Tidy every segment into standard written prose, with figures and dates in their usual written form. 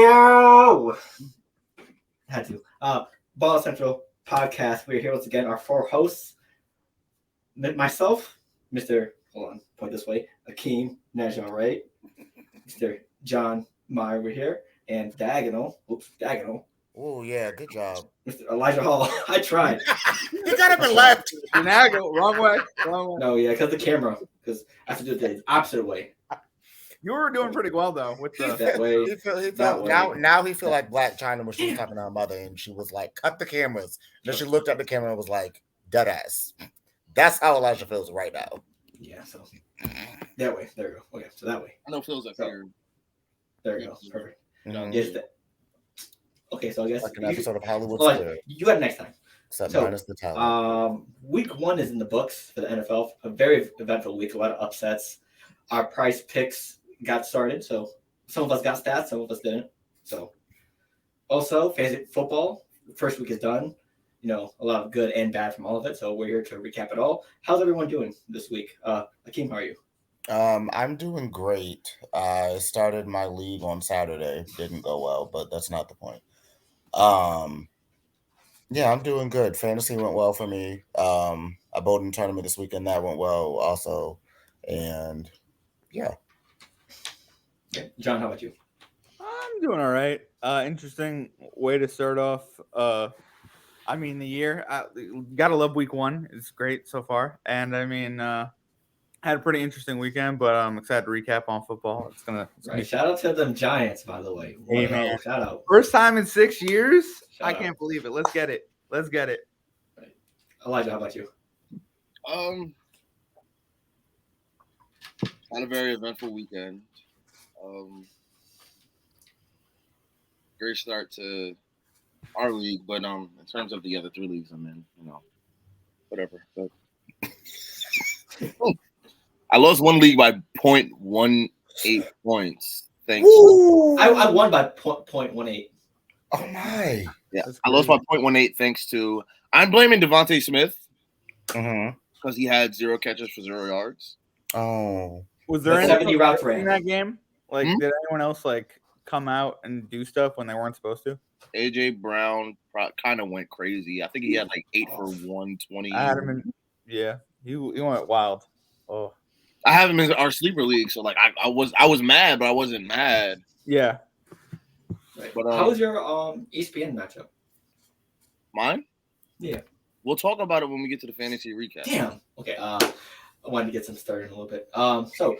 Yo! Had to. Ball Central podcast. We're here once again. Our four hosts, myself, Mr. Hold on, point this way. Akeem Najjar, right? Mr. John Meyer over here, and Diagonal. Oh yeah, good job. Mr. Elijah Hall. I tried. He got up and left. Diagonal, wrong way. No, yeah, because the camera. Because I have to do it the opposite way. You were doing pretty well though with the That way. He felt that way. now he feel like Black China when she was talking to her mother and she was like, "Cut the cameras." And then she looked at the camera and was like, "Dead ass." That's how Elijah feels right now. Yeah. So that way. There we go. Okay. So that way. I know it feels like here. There we go. Perfect. Mhm. Yes. Okay. So I guess Like an episode of Hollywood well, Squares, you got it next time. except So, minus the talent. Week 1 is in the books for the NFL. A very eventful week. A lot of upsets. Our price picks got started. So some of us got stats, some of us didn't. So also fantasy football. First week is done. You know, a lot of good and bad from all of it. So we're here to recap it all. How's everyone doing this week? Akeem, how are you? I'm doing great. I started my league on Saturday. Didn't go well, but that's not the point. Yeah, I'm doing good. Fantasy went well for me. I bowled in a tournament this weekend. That went well also. And yeah. Okay. John, how about you? I'm doing all right. Interesting way to start off. I mean the year. Gotta love week 1. It's great so far, and I mean had a pretty interesting weekend. But I'm excited to recap on football. It's gonna Right. Shout out to them Giants, by the way. Hey, man. Shout out. First time in 6 years. Shout I out. can't believe it. Let's get it. Right. Elijah, how about you? Had a very eventful weekend. Great start to our league, but in terms of the other 3 leagues I'm in, whatever. But I lost one league by 0.18 points. Thanks. I won by 0.18. Oh my. Yeah, That's I lost by 0.18 thanks to I'm blaming Devontae Smith Mm-hmm. because he had 0 catches for 0 yards. Oh. Was there But any 70 routes in ran. that game? Like, Hmm? did anyone else like come out and do stuff when they weren't supposed to? AJ Brown kind of went crazy. I think he had like 8 for 120. I had him in. Yeah, he went wild. Oh, I have him in our sleeper league, so like I was mad, but I wasn't mad. yeah. Right. But, how was your ESPN matchup? Mine? Yeah. We'll talk about it when we get to the fantasy recap. Damn. Okay. I wanted to get some started in a little bit. So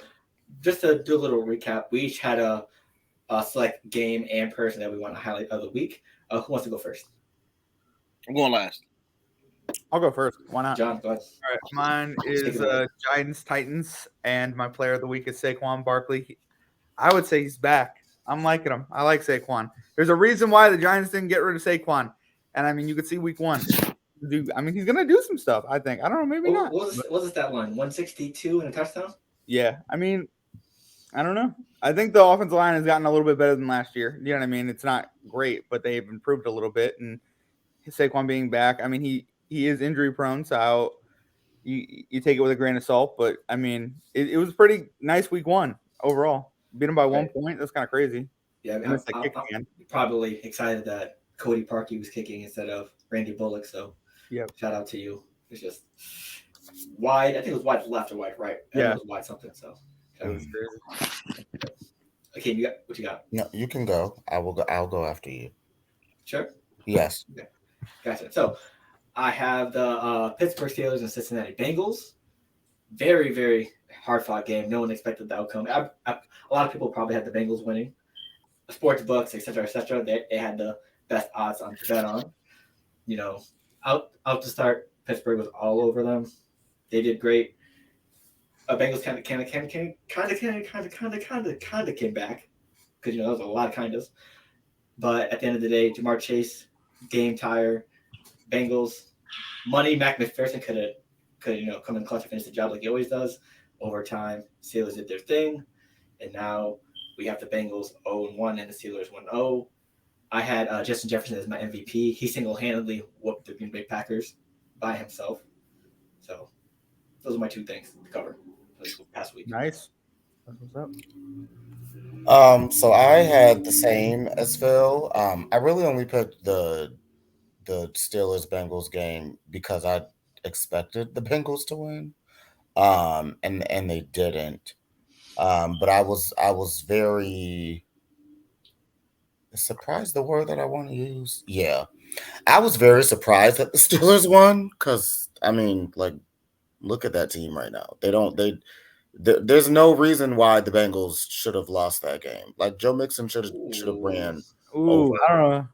just to do a little recap, we each had a select game and person that we want to highlight of the week. Who wants to go first? I'm going last. I'll go first. Why not? John, go ahead. All right. Mine is Take it away. Giants Titans, and my player of the week is Saquon Barkley. I would say he's back. I'm liking him. I like Saquon. There's a reason why the Giants didn't get rid of Saquon, and I mean you could see week 1. I mean he's gonna do some stuff. I think. I don't know. Maybe not. What was that line? 162 and a touchdown? Yeah. I mean, I don't know. I think the offensive line has gotten a little bit better than last year. You know what I mean? It's not great, but they've improved a little bit. And Saquon being back, I mean, he is injury prone, so you take it with a grain of salt. But I mean, it was a pretty nice week 1 overall. Beat him by 1 point. That's kind of crazy. Yeah, And it's the kick again. I'm probably excited that Cody Parkey was kicking instead of Randy Bullock. So Yep. shout out to you. It's just wide. I think it was wide left or wide right. I think it was wide something. So That was crazy. okay, you got what you got? No, you can go. I'll go after you. Sure. Yes. Gotcha. So I have the Pittsburgh Steelers and Cincinnati Bengals. Very, very hard-fought game. No one expected the outcome. A lot of people probably had the Bengals winning. Sports books, etc., etc. They had the best odds on to bet on. You know, out to start, Pittsburgh was all over them. They did great. Bengals kind of came back because there was a lot of kindas. But at the end of the day, Jamar Chase, game tire, Bengals, money. Mac McPherson could come in clutch and finish the job like he always does. Overtime, Steelers did their thing, and now we have the Bengals 0-1 and the Steelers 1-0. I had Justin Jefferson as my MVP. He single-handedly whooped the Green Bay Packers by himself. So those are my 2 things to cover this past week. Nice. That's what's up. So I had the same as Phil. I really only picked the Steelers Bengals game because I expected the Bengals to win. And they didn't. But I was very surprised, the word that I want to use. Yeah. I was very surprised that the Steelers won because I mean, like, look at that team right now. There's no reason why the Bengals should have lost that game. Like Joe Mixon should have ran over Ooh, I don't know.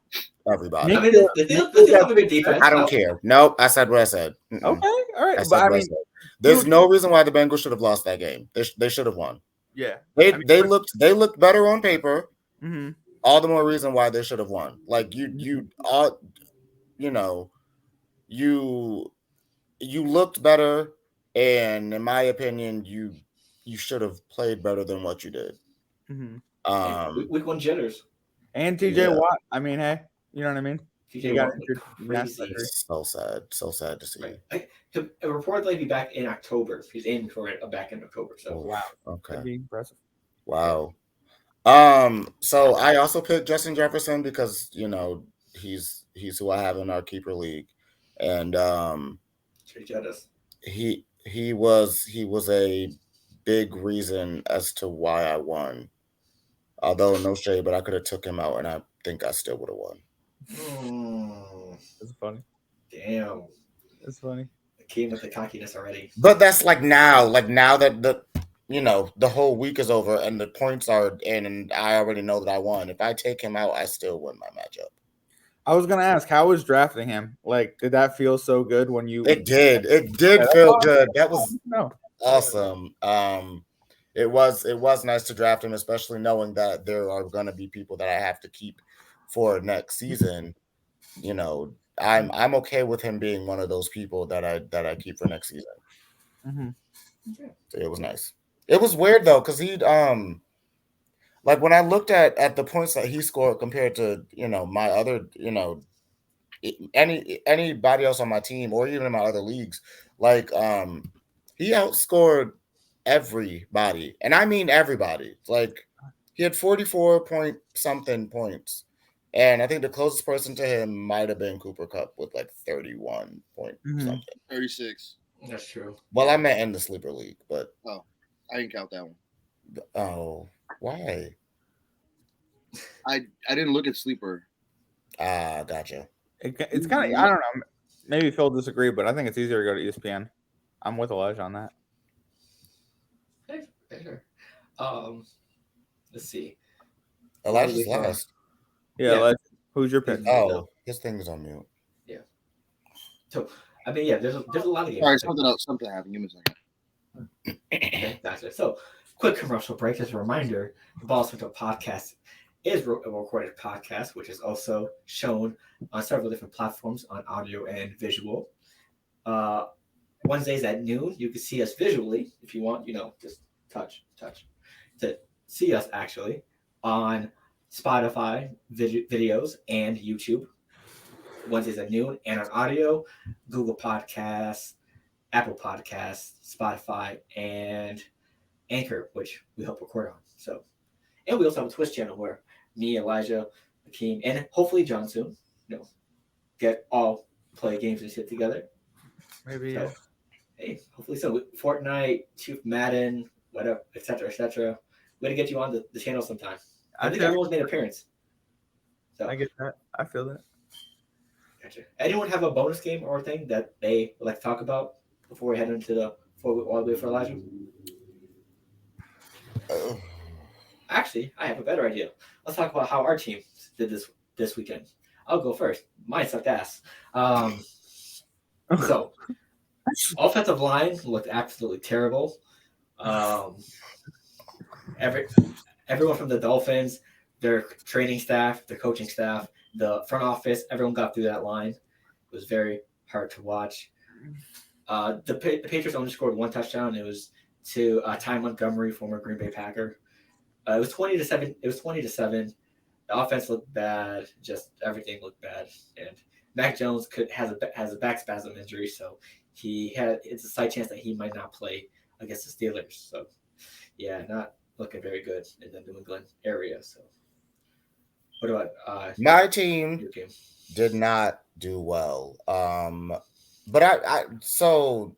everybody. I Nick, mean, the Nick Steelers got have a good defense. I don't care. Nope, I said what I said. okay, all right, I but said I what I mean, said. There's no reason why the Bengals should have lost that game. They should have won. yeah, They I mean, they looked better on paper. mhm. All the more reason why they should have won. Like you all, you know, you looked better, and in my opinion, you should have played better than what you did. Mhm. Week 1 jitters. And TJ Yeah. Watt. I mean, hey, you know what I mean? TJ He got Watt injured. crazy. It's so sad to see. Right. He'll reportedly be back in October. He's aiming for it back in October. So Wow, Okay. that'd be impressive. Wow. So I also picked Justin Jefferson because he's who I have in our keeper league, and straight jealous. he was a big reason as to why I won. Although no shade, but I could have took him out, and I think I still would have won. That's funny. Damn. That's funny. It came with the cockiness already. But that's like now that the whole week is over and the points are in, and I already know that I won. If I take him out, I still win my matchup. I was gonna ask, how was drafting him? Like, did that feel so good when you? It did that's feel awesome. good. That was No. awesome. It was nice to draft him, especially knowing that there are going to be people that I have to keep for next season. I'm okay with him being one of those people that I keep for next season. Mhm. So it was nice. It was weird though, because he'd like when I looked at the points that he scored compared to my other anybody else on my team or even in my other leagues, like he outscored everybody, and I mean everybody. Like he had 44 point something points, and I think the closest person to him might have been Cooper Kupp with like 31 point something. 36. That's true. Well, I meant in the sleeper league, but I didn't count that one. Oh, why? I didn't look at sleeper. Gotcha. It's kind of, I don't know. Maybe Phil disagree, but I think it's easier to go to ESPN. I'm with Elijah on that. Okay, sure. Let's see. Elijah's last. Yeah. Who's your pick? Oh, his thing is on mute. Yeah. So I mean, yeah, there's a lot of games. Sorry, something happened. Give me a second. Okay, gotcha. So, quick commercial break. As a reminder, the Ball Central podcast is a recorded podcast, which is also shown on several different platforms on audio and visual. Wednesdays at noon, you can see us visually if you want. Just touch to see us actually on Spotify videos and YouTube. Wednesdays at noon, and on audio, Google Podcasts, Apple Podcasts, Spotify, and Anchor, which we help record on. So, and we also have a Twitch channel where me, Elijah, Akeem, and hopefully John soon, get all play games and sit together. Maybe. So, hey, hopefully so. Fortnite, Madden, whatever, etc., etc. We're gonna get you on the channel sometime. I think everyone's made an appearance. So I get that. I feel that. Gotcha. Anyone have a bonus game or thing that they would like to talk about before we head into all the way for Elijah? Actually, I have a better idea. Let's talk about how our team did this weekend. I'll go first. Mine sucked ass. So, offensive line looked absolutely terrible. Everyone from the Dolphins, their training staff, their coaching staff, the front office, everyone got through that line. It was very hard to watch. The Patriots only scored one touchdown. It was to Ty Montgomery, former Green Bay Packer. It was 20-7. It was 20-7. The offense looked bad. Just everything looked bad. And Mac Jones has a back spasm injury, so it's a slight chance that he might not play against the Steelers. So, yeah, not looking very good in the New England area. So, what about My team your team? did not do well. But so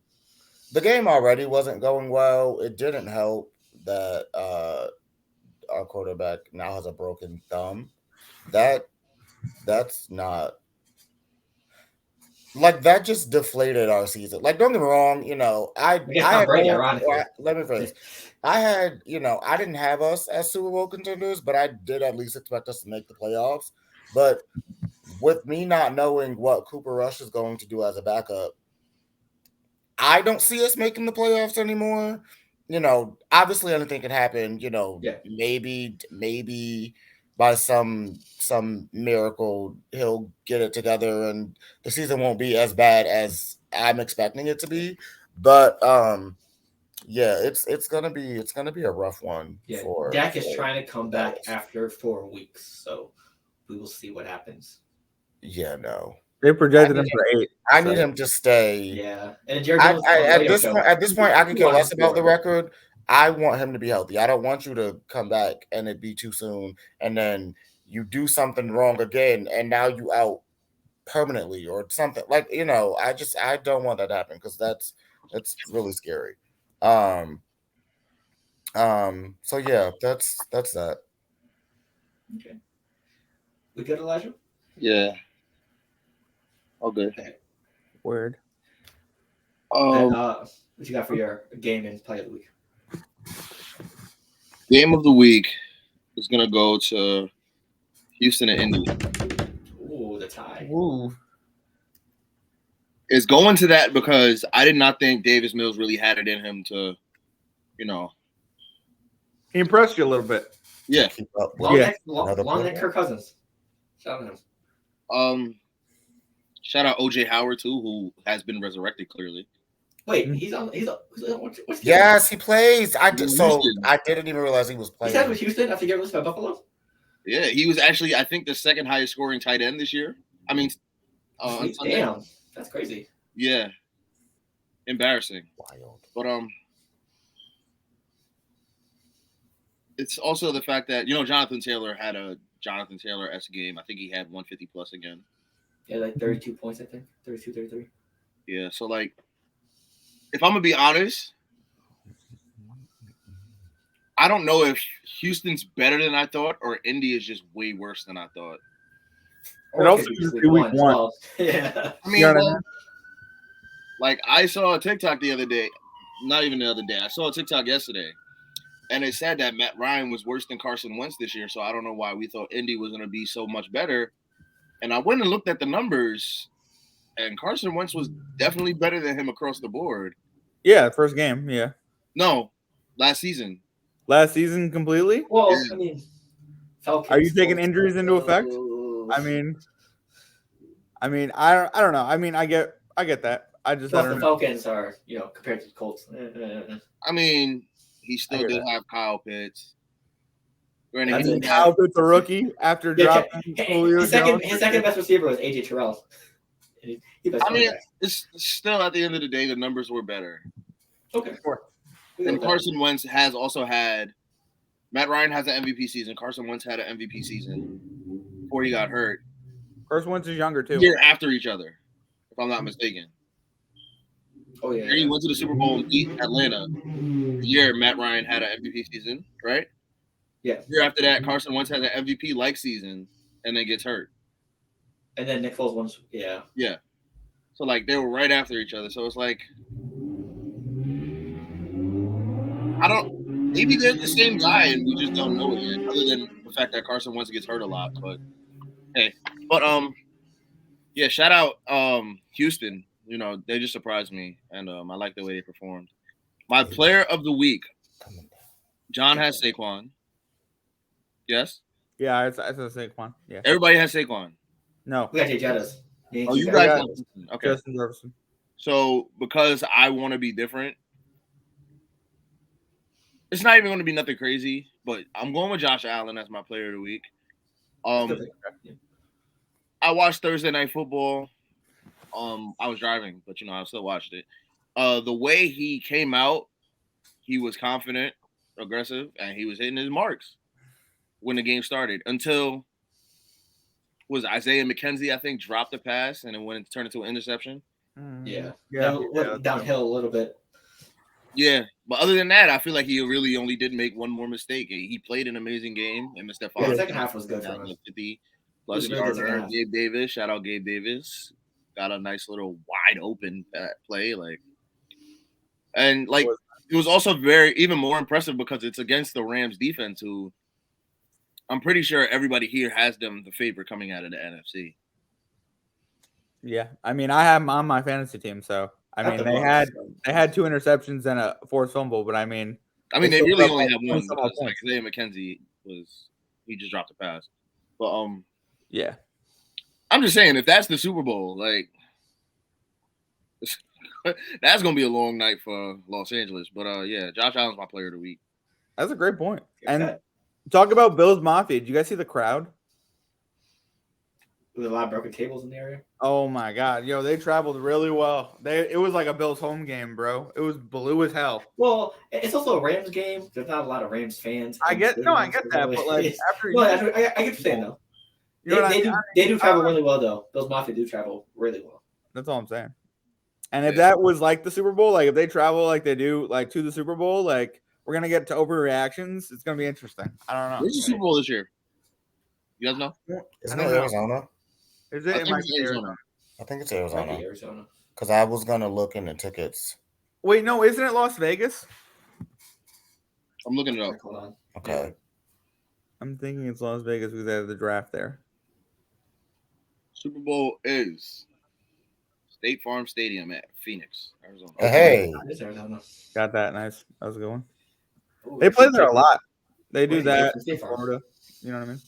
the game already wasn't going well. It didn't help that our quarterback now has a broken thumb. That's not like that just deflated our season. Like, don't get me wrong, I guess I Tom had Brady, no, ironically. let me phrase. I had, I didn't have us as Super Bowl contenders, but I did at least expect us to make the playoffs. But with me not knowing what Cooper Rush is going to do as a backup, I don't see us making the playoffs anymore. Obviously anything can happen. Yeah. Maybe by some miracle he'll get it together and the season won't be as bad as I'm expecting it to be. But yeah, it's gonna be a rough one. Yeah, For Dak is trying to come back Dallas. after 4 weeks, so we will see what happens. Yeah, no. They projected him for 8. I need him to stay. Yeah, and Jared Jones on the At radio this show. point, I can care Wants less to about score. the record. I want him to be healthy. I don't want you to come back and it be too soon, and then you do something wrong again, and now you out permanently or something. Like, I don't want that to happen because that's really scary. So yeah, that's that. Okay. We good, Elijah? Yeah. Okay. Word. Then, what you got for your game and play of the week? Game of the week is gonna go to Houston and Indy. Ooh, the tie. Ooh. It's going to that because I did not think Davis Mills really had it in him to, He impressed you a little bit. yeah. Keep up with Long Yeah. neck, long neck Kirk Cousins. Shout out him. Shout out OJ Howard too, who has been resurrected clearly. Wait, he's on what's the Yes, he plays. I did. So Houston. I didn't even realize he was He playing. signed with Houston after getting released by Buffalo. Yeah, he was actually, I think, the second highest scoring tight end this year. I mean, on Sunday. Damn, that's crazy. Yeah, embarrassing. Wild. But it's also the fact that Jonathan Taylor had a Jonathan Taylor-esque game. I think he had 150 plus again. Yeah, like 32 points, I think. 32, 33. Yeah, so like, if I'm gonna be honest, I don't know if Houston's better than I thought or Indy is just way worse than I thought. Or It it also could be could just be week week one as one. well. Yeah. I mean, You know what I mean? like I saw a TikTok the other day, not even the other day. I saw a TikTok yesterday, and it said that Matt Ryan was worse than Carson Wentz this year. So I don't know why we thought Indy was going to be so much better. And I went and looked at the numbers, and Carson Wentz was definitely better than him across the board. Yeah, first game. Yeah. No, last season. Last season completely? Well, Yeah. I mean, Falcons. Are you taking injuries into effect? I mean, I don't know. I mean, I get that. I plus don't the know. Falcons are, compared to the Colts. I mean, he still hear did that. have Kyle Pitts. I That's mean, it. Kyle Pitts a rookie after dropping Julio his Jones. second best receiver was AJ Terrell. I mean, it's still at the end of the day, the numbers were better. Okay. Sure. And Carson Wentz has also had Matt Ryan has an MVP season. Carson Wentz had an MVP season before he got hurt. Carson Wentz is younger too. Year after each other, if I'm not mistaken. Oh yeah. And he went to the Super Bowl and beat Atlanta. The year Matt Ryan had an MVP season, right? Yeah. The year after that, Carson Wentz had an MVP like season and then gets hurt. And then Nick Foles once. Yeah. Yeah. So like they were right after each other. So it's like maybe they're the same guy and we just don't know it yet, other than the fact that Carson Wentz gets hurt a lot. But hey. But yeah, shout out Houston. They just surprised me and I like the way they performed. My player of the week, John has Saquon. Yes? Yeah, it's a Saquon. Yeah. Everybody has Saquon. No. We got Jay Jettas. Oh, you got- guys okay. Justin Jefferson. So because I want to be different, it's not even going to be nothing crazy, but I'm going with Josh Allen as my player of the week. I watched Thursday Night Football. I was driving, but I still watched it. The way he came out, he was confident. aggressive, and he was hitting his marks when the game started until was Isaiah McKenzie, I think, dropped the pass and it went and turned into an interception. Yeah. Yeah. Went downhill a little bit. Yeah, but other than that, I feel like he really only did make one more mistake. He played an amazing game, and Mr. Yeah, the second half was good for him. 50 It was plus really good second yarder. half. Gabe Davis, shout out Gabe Davis, got a nice little wide open play, it was also even more impressive because it's against the Rams defense, who I'm pretty sure everybody here has them the favorite coming out of the NFC. Yeah, I mean, I have them on my fantasy team, so I mean, they had 2 interceptions and a forced fumble, but I mean, they really only have one because Isaiah McKenzie he just dropped a pass. But yeah, I'm just saying if that's the Super Bowl, that's gonna be a long night for Los Angeles. But yeah, Josh Allen's my player of the week. that's a great point. And talk about Bills Mafia. Did you guys see the crowd? With a lot of broken tables in the area. Oh my god, yo, they traveled really well. It was like a Bills home game, bro. It was blue as hell. Well, it's also a Rams game. There's not a lot of Rams fans. I get that, but like after I get what you're saying though. They do travel really well though. Those Mafia do travel really well. That's all I'm saying. And if that was like the Super Bowl, like if they travel like they do like to the Super Bowl, like we're gonna get to overreactions. It's gonna be interesting. I don't know. Where's the Super Bowl this year? You guys know? Isn't it Arizona? Is it? I think it's Arizona. I think it's Arizona. Because I was gonna look into tickets. Wait, no, isn't it Las Vegas? I'm looking it up. Hold on. Okay. I'm thinking it's Las Vegas because they have the draft there. Super Bowl is State Farm Stadium at Phoenix, Arizona. Hey. It's Arizona. Got that. Nice. That was a good one. Ooh, They play there a lot. They do Wait, that State in Farm. Florida. You know what I mean?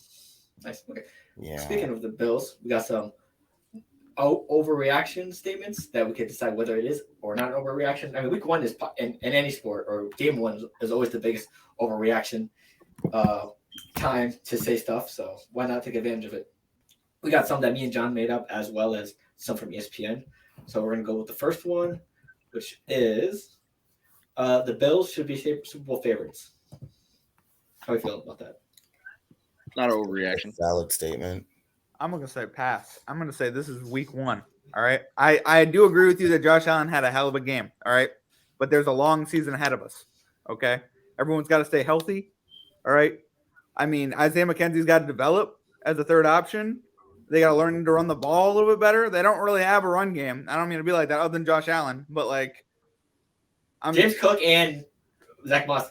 Nice. Okay. Yeah. Speaking of the Bills, we got some overreaction statements that we could decide whether it is or not an overreaction. I mean, week one is in any sport, or game one is always the biggest overreaction time to say stuff. So why not take advantage of it? We got some that me and John made up, as well as some from ESPN. So we're gonna go with the first one, which is the Bills should be Super Bowl favorites. How are you feeling about that? Not an overreaction. Valid statement. I'm going to say pass. I'm going to say this is week one. All right. I do agree with you that Josh Allen had a hell of a game. All right. But there's a long season ahead of us. Okay. Everyone's got to stay healthy. All right. I mean, Isaiah McKenzie's got to develop as a third option. They got to learn to run the ball a little bit better. They don't really have a run game. I don't mean to be like that other than Josh Allen, but like James Cook and Zach Moss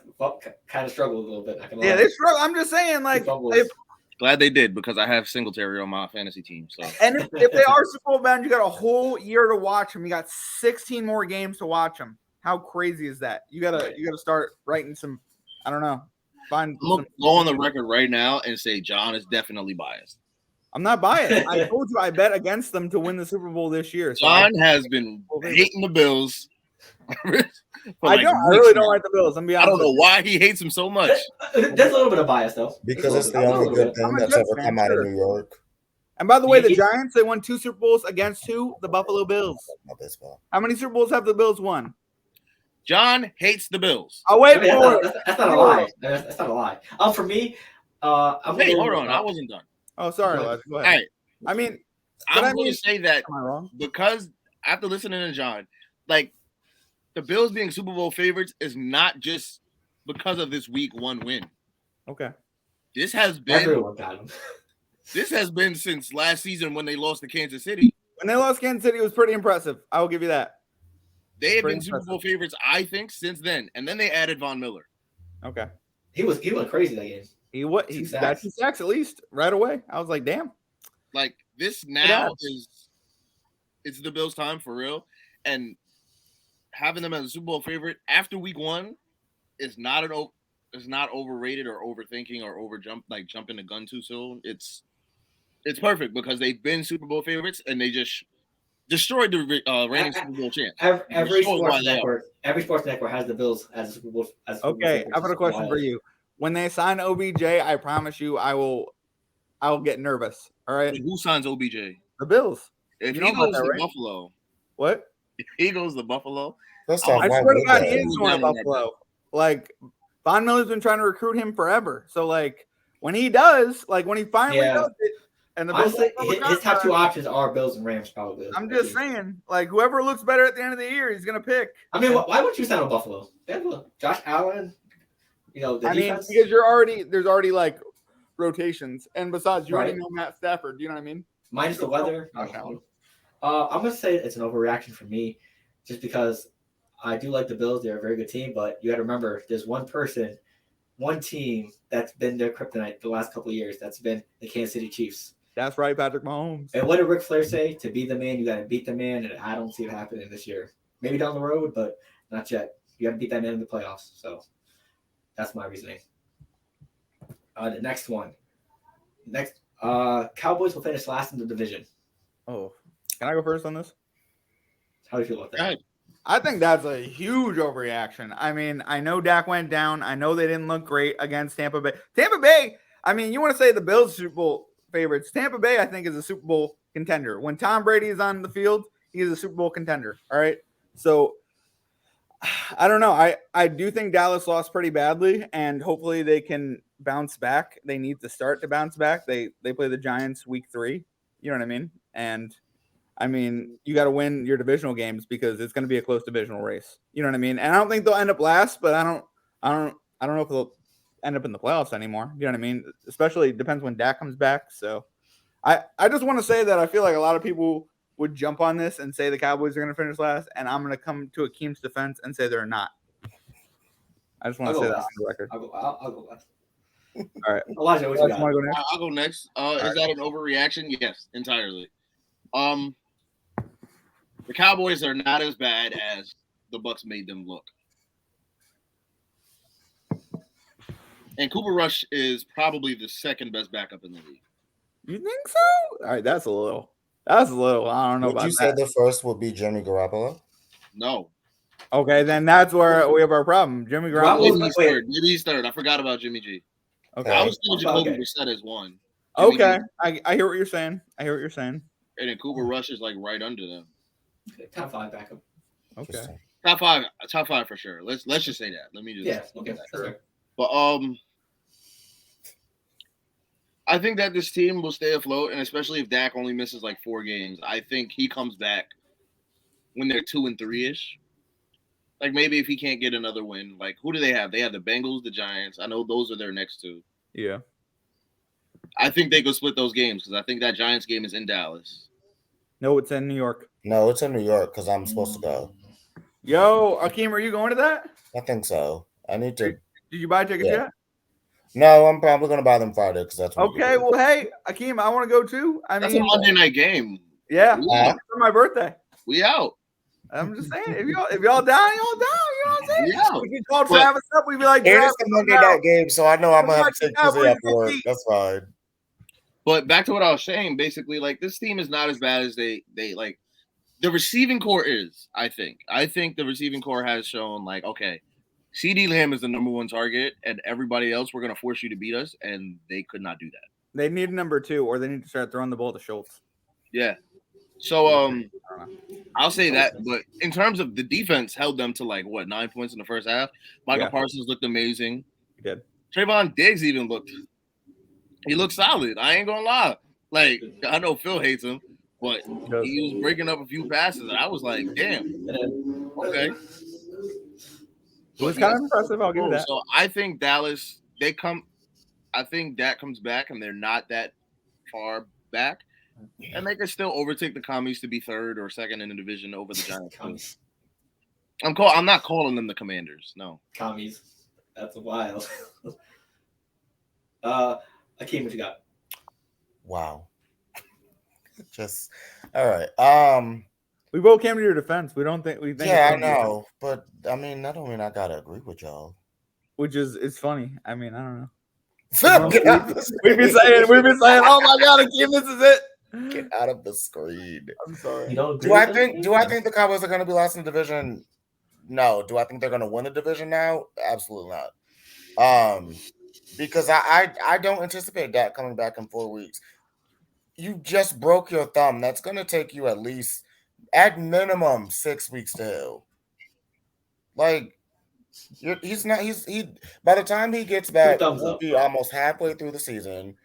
kind of struggled a little bit. Yeah, they struggle. I'm just saying, like, glad they did because I have Singletary on my fantasy team. So, and if they are Super Bowl bound, you got a whole year to watch them. You got 16 more games to watch them. How crazy is that? You gotta start writing some. I don't know. I'm gonna go on the record right now and say John is definitely biased. I'm not biased. I told you I bet against them to win the Super Bowl this year. So John has been hating the Bills. I really don't like the Bills. I'm being honest. I don't know why he hates them so much. There's a little bit of bias though. Because it's the only good thing that's ever come out of New York. And by the way, the Giants, they won 2 Super Bowls against who? The Buffalo Bills. How many Super Bowls have the Bills won? John hates the Bills. Oh, wait, that's not a lie. That's not a lie. For me, hold on. I wasn't done. Oh, sorry, Elijah. Go ahead. All right. I mean, I'm going to say that am I wrong? because after listening to John, like, the Bills being Super Bowl favorites is not just because of this week 1 win. Okay. This has been everyone got them. This has been since last season when they lost to Kansas City. When they lost Kansas City, it was pretty impressive. I will give you that. They have been Super Bowl favorites, I think, since then. And then they added Von Miller. Okay. He went crazy that game. He got 2 sacks at least right away. I was like, damn. Like, this now it's the Bills' time for real. And having them as a Super Bowl favorite after week 1 is not overrated or overthinking or jumping the gun too soon. It's perfect because they've been Super Bowl favorites and they just destroyed the reigning Super Bowl champ. Every sports network has the Bills as a Super Bowl. Okay, I've got a question for you. When they sign OBJ, I promise you, I will get nervous. All right. Who signs OBJ? The Bills. If he goes to Buffalo. What? If he goes to Buffalo. I swear to God, he is going to Buffalo. Like, Von Miller's been trying to recruit him forever. So like when he does, like when he finally does it, and the Bills honestly, his top two options are Bills and Rams, probably. I'm just saying, like whoever looks better at the end of the year, he's gonna pick. I mean, why would you sign with Buffalo? They have Josh Allen. The defense. Because there's already like rotations, and besides, you already know Matt Stafford. You know what I mean? Minus the weather. I'm gonna say it's an overreaction for me, just because I do like the Bills. They're a very good team, but you got to remember, there's one team that's been their kryptonite the last couple of years. That's been the Kansas City Chiefs. That's right, Patrick Mahomes. And what did Ric Flair say? To be the man, you got to beat the man, and I don't see it happening this year. Maybe down the road, but not yet. You got to beat that man in the playoffs. So that's my reasoning. The next one. Cowboys will finish last in the division. Oh, can I go first on this? How do you feel about that? I think that's a huge overreaction. I mean, I know Dak went down. I know they didn't look great against Tampa Bay. Tampa Bay, I mean, you want to say the Bills Super Bowl favorites. Tampa Bay, I think, is a Super Bowl contender. When Tom Brady is on the field, he is a Super Bowl contender. All right. So I don't know. I do think Dallas lost pretty badly, and hopefully they can bounce back. They need to start to bounce back. They play the Giants week 3. You know what I mean? And I mean, you got to win your divisional games because it's going to be a close divisional race. You know what I mean? And I don't think they'll end up last, but I don't know if they'll end up in the playoffs anymore. You know what I mean? Especially it depends when Dak comes back. So I just want to say that I feel like a lot of people would jump on this and say the Cowboys are going to finish last, and I'm going to come to Akeem's defense and say they're not. I just want to say that on the record. I'll go last. All right. Elijah, what you got? Go next? I'll go next. Is that an overreaction? Yes, entirely. The Cowboys are not as bad as the Bucs made them look. And Cooper Rush is probably the second best backup in the league. You think so? All right, that's a little. I don't know Would about you say the first would be Jimmy Garoppolo? No. Okay, then that's where we have our problem. Jimmy Garoppolo. Maybe he's third. I forgot about Jimmy G. Okay. I was thinking Jacoby Brissett as one. Okay, I hear what you're saying. And then Cooper Rush is like right under them. Top 5 backup. Okay. Top five for sure. Let's just say that. Let me just okay. Sure. But I think that this team will stay afloat, and especially if Dak only misses like 4 games, I think he comes back when they're 2-3-ish. Like maybe if he can't get another win, like who do they have? They have the Bengals, the Giants. I know those are their next 2. Yeah. I think they could split those games because I think that Giants game is in Dallas. No, it's in New York. No, it's in New York because I'm supposed to go. Yo, Akeem, are you going to that? I think so. I need to. Did you buy tickets yet? No, I'm probably going to buy them Friday because that's okay. Well, hey, Akeem, I want to go too. That's a Monday night game. Yeah, for my birthday. We out. I'm just saying, if y'all down, y'all down. You know what I'm saying? Yeah. We can call Travis up. We'd be like, it's a Monday night game, so I know I'm gonna have to take Tuesday after work. That's fine. But back to what I was saying, basically, like this team is not as bad as they like. The receiving core is, I think. I think the receiving core has shown, like, okay, CeeDee Lamb is the number 1 target, and everybody else, we're going to force you to beat us, and they could not do that. They need a number 2, or they need to start throwing the ball to Schultz. Yeah. So, I'll say that. But in terms of the defense, held them to, like, 9 points in the first half. Michael Parsons looked amazing. He did. Trayvon Diggs even looked solid. I ain't going to lie. Like, I know Phil hates him. But he was breaking up a few passes, and I was like, damn. Okay. It was kind of impressive. I'll give you that. So I think Dallas, I think Dak comes back, and they're not that far back. And they can still overtake the Commies to be 3rd or 2nd in the division over the Giants. I'm not calling them the Commanders. No. Commies. That's wild. Akeem, what you got? Wow. Just all right. We both came to your defense. We think. Yeah, I know, but I mean, that don't mean I gotta agree with y'all. Which is it's funny. I mean, I don't know. We've been saying, oh my God, Akeem, this is it. Get out of the screen. I'm sorry. Do I think the Cowboys are gonna be last in the division? No. Do I think they're gonna win the division now? Absolutely not. Because I don't anticipate that coming back in 4 weeks. You just broke your thumb. That's going to take you at minimum 6 weeks to heal. Like, He's not. He. By the time he gets back, thumbs we'll up, be bro. almost halfway through the season,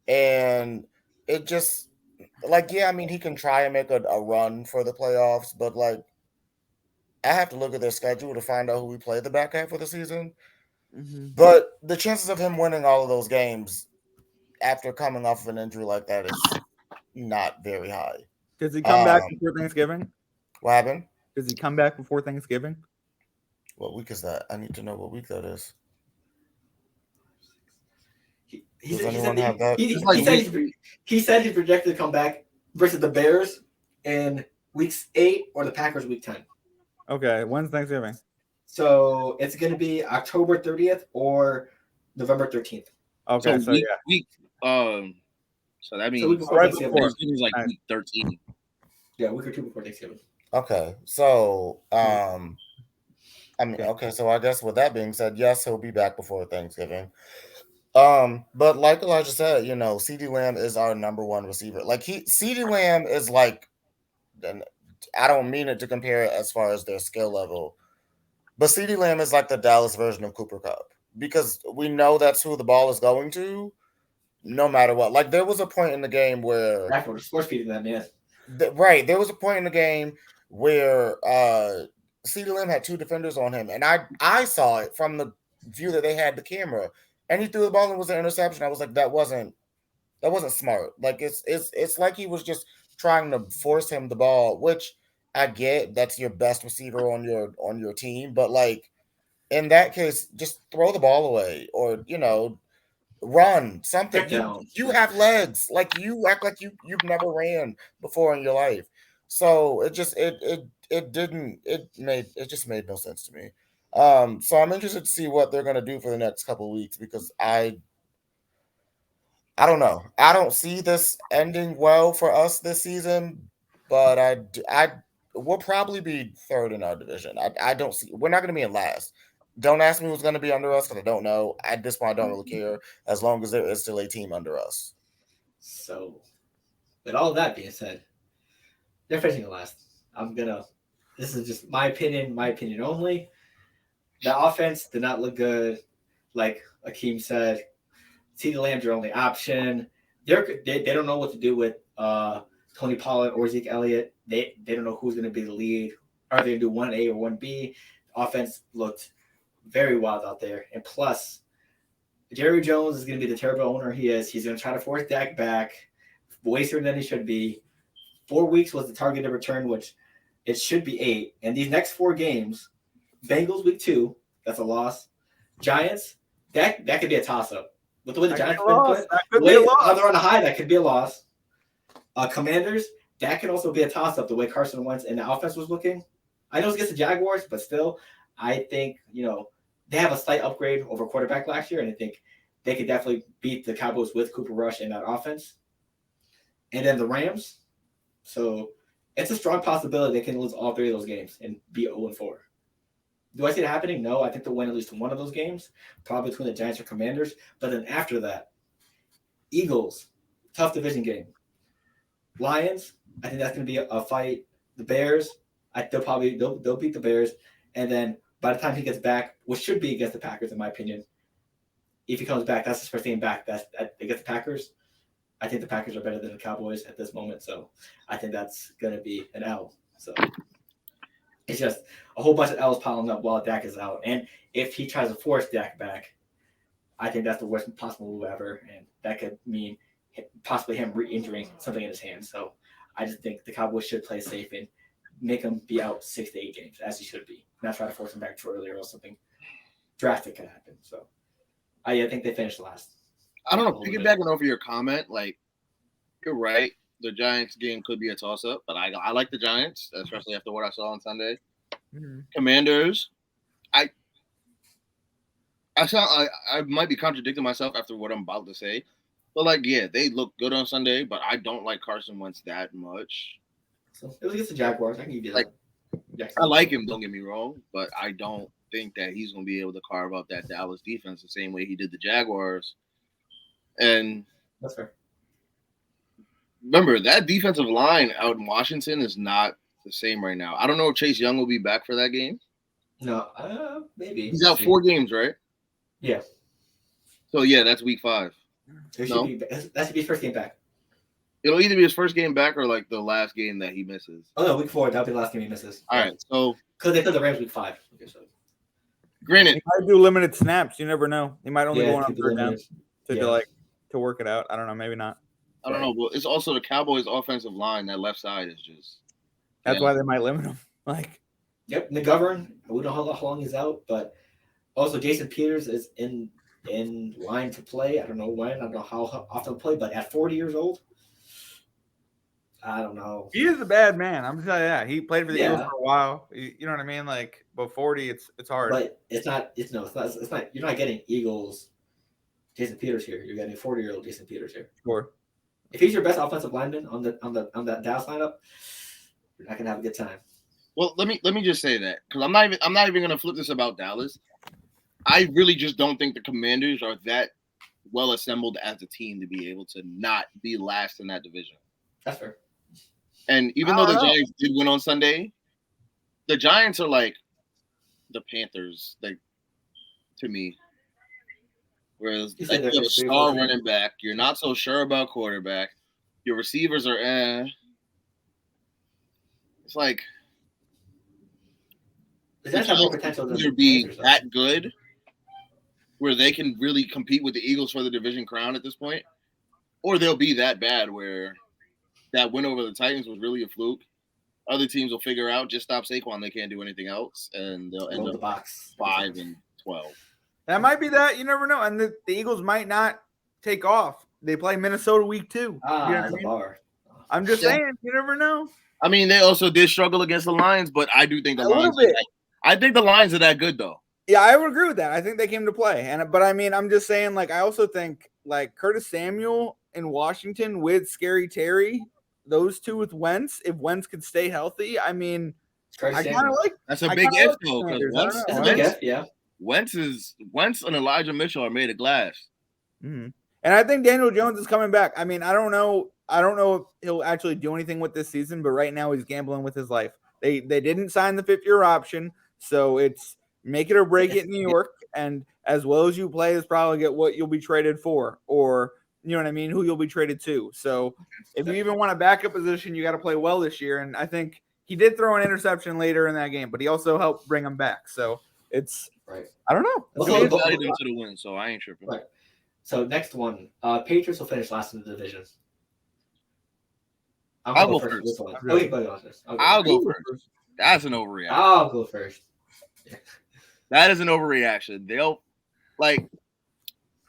and it just like yeah. I mean, he can try and make a run for the playoffs, but like I have to look at their schedule to find out who we play the back half of the season. But the chances of him winning all of those games after coming off of an injury like that is not very high. Does he come back Um, before Thanksgiving? What happened? Does he come back before Thanksgiving? What week is that? I need to know what week that is. He Does anyone have that? he said he's projected to come back versus the Bears in weeks 8 or the Packers week 10. Okay, when's Thanksgiving? So it's going to be October 30th or November 13th. Okay, so yeah. So that means So week before right Thanksgiving. before. Thanksgiving is like Nice. week 13. Yeah, a week or two before Thanksgiving. Okay, so I mean, okay, so I guess with that being said, yes, he'll be back before Thanksgiving. But like Elijah said, you know, CeeDee Lamb is our number one receiver. Like CeeDee Lamb is like, and I don't mean it to compare it as far as their skill level, but CeeDee Lamb is like the Dallas version of Cooper Kupp because we know that's who the ball is going to, no matter what. Like there was a point in the game where Force feeding them, yes. Right. There was a point in the game where CeeDee Lamb had 2 defenders on him, and I saw it from the view that they had the camera, and he threw the ball and it was an interception. I was like, that wasn't smart. Like it's like he was just trying to force him the ball, which I get that's your best receiver on your team, but like in that case, just throw the ball away or run something. You have legs. Like you act like you've never ran before in your life. So it just just made no sense to me. So I'm interested to see what they're gonna do for the next couple of weeks because I don't know. I don't see this ending well for us this season, but I we'll probably be third in our division. I don't see we're not going to be in last. Don't ask me who's going to be under us because I don't know. At this point, I don't really care as long as there is still a team under us. So, with all that being said, they're finishing last. This is just my opinion only. The offense did not look good. Like Akeem said, CeeDee Lamb's your only option. They don't know what to do with Tony Pollard or Zeke Elliott. They don't know who's going to be the lead. Are they going to do 1A or 1B? The offense looked very wild out there. And plus, Jerry Jones is going to be the terrible owner he is. He's going to try to force Dak back way sooner than he should be. 4 weeks was the targeted return, which it should be 8. And these next 4 games, Bengals week 2, that's a loss. Giants, that could be a toss-up. With the way the Giants been playing, how they're on a high, that could be a loss. Commanders, that could also be a toss-up. The way Carson Wentz and the offense was looking, I know it's against the Jaguars, but still, I think they have a slight upgrade over quarterback last year, and I think they could definitely beat the Cowboys with Cooper Rush in that offense. And then the Rams, so it's a strong possibility they can lose all 3 of those games and be 0-4. Do I see it happening? No, I think they'll win at least one of those games, probably between the Giants or Commanders. But then after that, Eagles, tough division game. Lions, I think that's going to be a fight. The Bears, they'll beat the Bears. And then by the time he gets back, which should be against the Packers, in my opinion, if he comes back, that's his first game back. That's against the Packers. I think the Packers are better than the Cowboys at this moment, so I think that's going to be an L. So it's just a whole bunch of L's piling up while Dak is out. And if he tries to force Dak back, I think that's the worst possible move ever, and that could mean possibly him re-injuring something in his hand. So I just think the Cowboys should play safe and make him be out 6 to 8 games, as he should be. Not try to force him back too early or else something drastic could happen. So I think they finished last. I don't know. Piggybacking over your comment, like, you're right. The Giants game could be a toss-up, but I like the Giants, especially after what I saw on Sunday. Mm-hmm. Commanders, I might be contradicting myself after what I'm about to say, but like, yeah, they look good on Sunday, but I don't like Carson Wentz that much. So it was against the Jaguars. I can give you that. I like him, don't get me wrong, but I don't think that he's going to be able to carve up that Dallas defense the same way he did the Jaguars. And that's fair. Remember, that defensive line out in Washington is not the same right now. I don't know if Chase Young will be back for that game. No, maybe. He's out 4 games, right? Yeah. So yeah, that's week 5. That No. should be his first game back. It'll either be his first game back or like the last game that he misses. Oh no, week 4. That'll be the last game he misses. All right, so Because they played the Rams week 5. Okay, so. granted, He might do limited snaps. You never know. He might only Yeah, go on keep it third down limited. to Yeah. like to work it out. I don't know. Maybe not. I don't know, but it's also the Cowboys' offensive line. That left side is just. That's Yeah. why they might limit him. Like, Yep, McGovern. We don't know how long he's out, but also Jason Peters is in line to play. I don't know when. I don't know how often to play, but at 40 years old, I don't know. he is a bad man. I'm telling you that. He played for the Eagles Yeah. for a while. You know what I mean? Like, but 40, it's hard. But it's not. You're not getting Eagles. Jason Peters here. You're getting 40-year-old Jason Peters here. Sure. If he's your best offensive lineman on that Dallas lineup, you're not gonna have a good time. Well, let me just say that because I'm not even gonna flip this about Dallas. I really just don't think the Commanders are that well assembled as a team to be able to not be last in that division. That's fair. And even though the Giants did win on Sunday, the Giants are like the Panthers, like to me. Whereas You like, said you that have a for 3 or star 4 running back, you're not so sure about quarterback. Your receivers are It's like The Giants have more potential than either the be Panthers, though. that good where they can really compete with the Eagles for the division crown at this point, or they'll be that bad where that win over the Titans was really a fluke. Other teams will figure out just stop Saquon, they can't do anything else, and they'll end Load the up box. 5-12. That might be that. You never know. And the Eagles might not take off. They play Minnesota week 2. You know what I The mean? bar. I'm just saying, you never know. I mean, they also did struggle against the Lions, but I do think the A little Lions. bit. I think the Lions are that good, though. Yeah, I would agree with that. I think they came to play. But I mean, I'm just saying, like, I also think like Curtis Samuel in Washington with Scary Terry, those two with Wentz, if Wentz could stay healthy, I mean, I kind of like. That's a I big kinda if, like though, the because Commanders. I don't That's know. a big F, yeah. Wentz and Elijah Mitchell are made of glass. Mm-hmm. And I think Daniel Jones is coming back. I mean, I don't know if he'll actually do anything with this season, but right now he's gambling with his life. They didn't sign the 5th-year option, so it's make it or break it in New York. And as well as you play is probably get what you'll be traded for, or you know what I mean, who you'll be traded to. So if you even want a backup position, you got to play well this year. And I think he did throw an interception later in that game, but he also helped bring him back. So it's Right. I don't know. Also, He but- valued him to the win, so I ain't tripping. Right. So next one, Patriots will finish last in the division. I'll go first. This one. Really? Okay, go first. I'll go first. That's an overreaction. I'll go first. That is an overreaction. They'll like.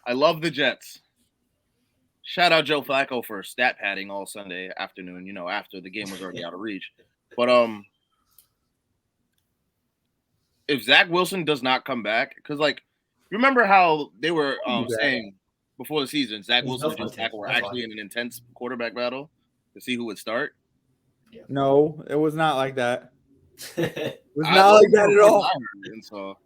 I love the Jets. Shout out Joe Flacco for stat padding all Sunday afternoon. You know, after the game was already out of reach. But if Zach Wilson does not come back, because like, remember how they were saying before the season, Zach Wilson and Joe Flacco were actually in an intense quarterback battle to see who would start. No, it was not like that. It was not like that at all. And so,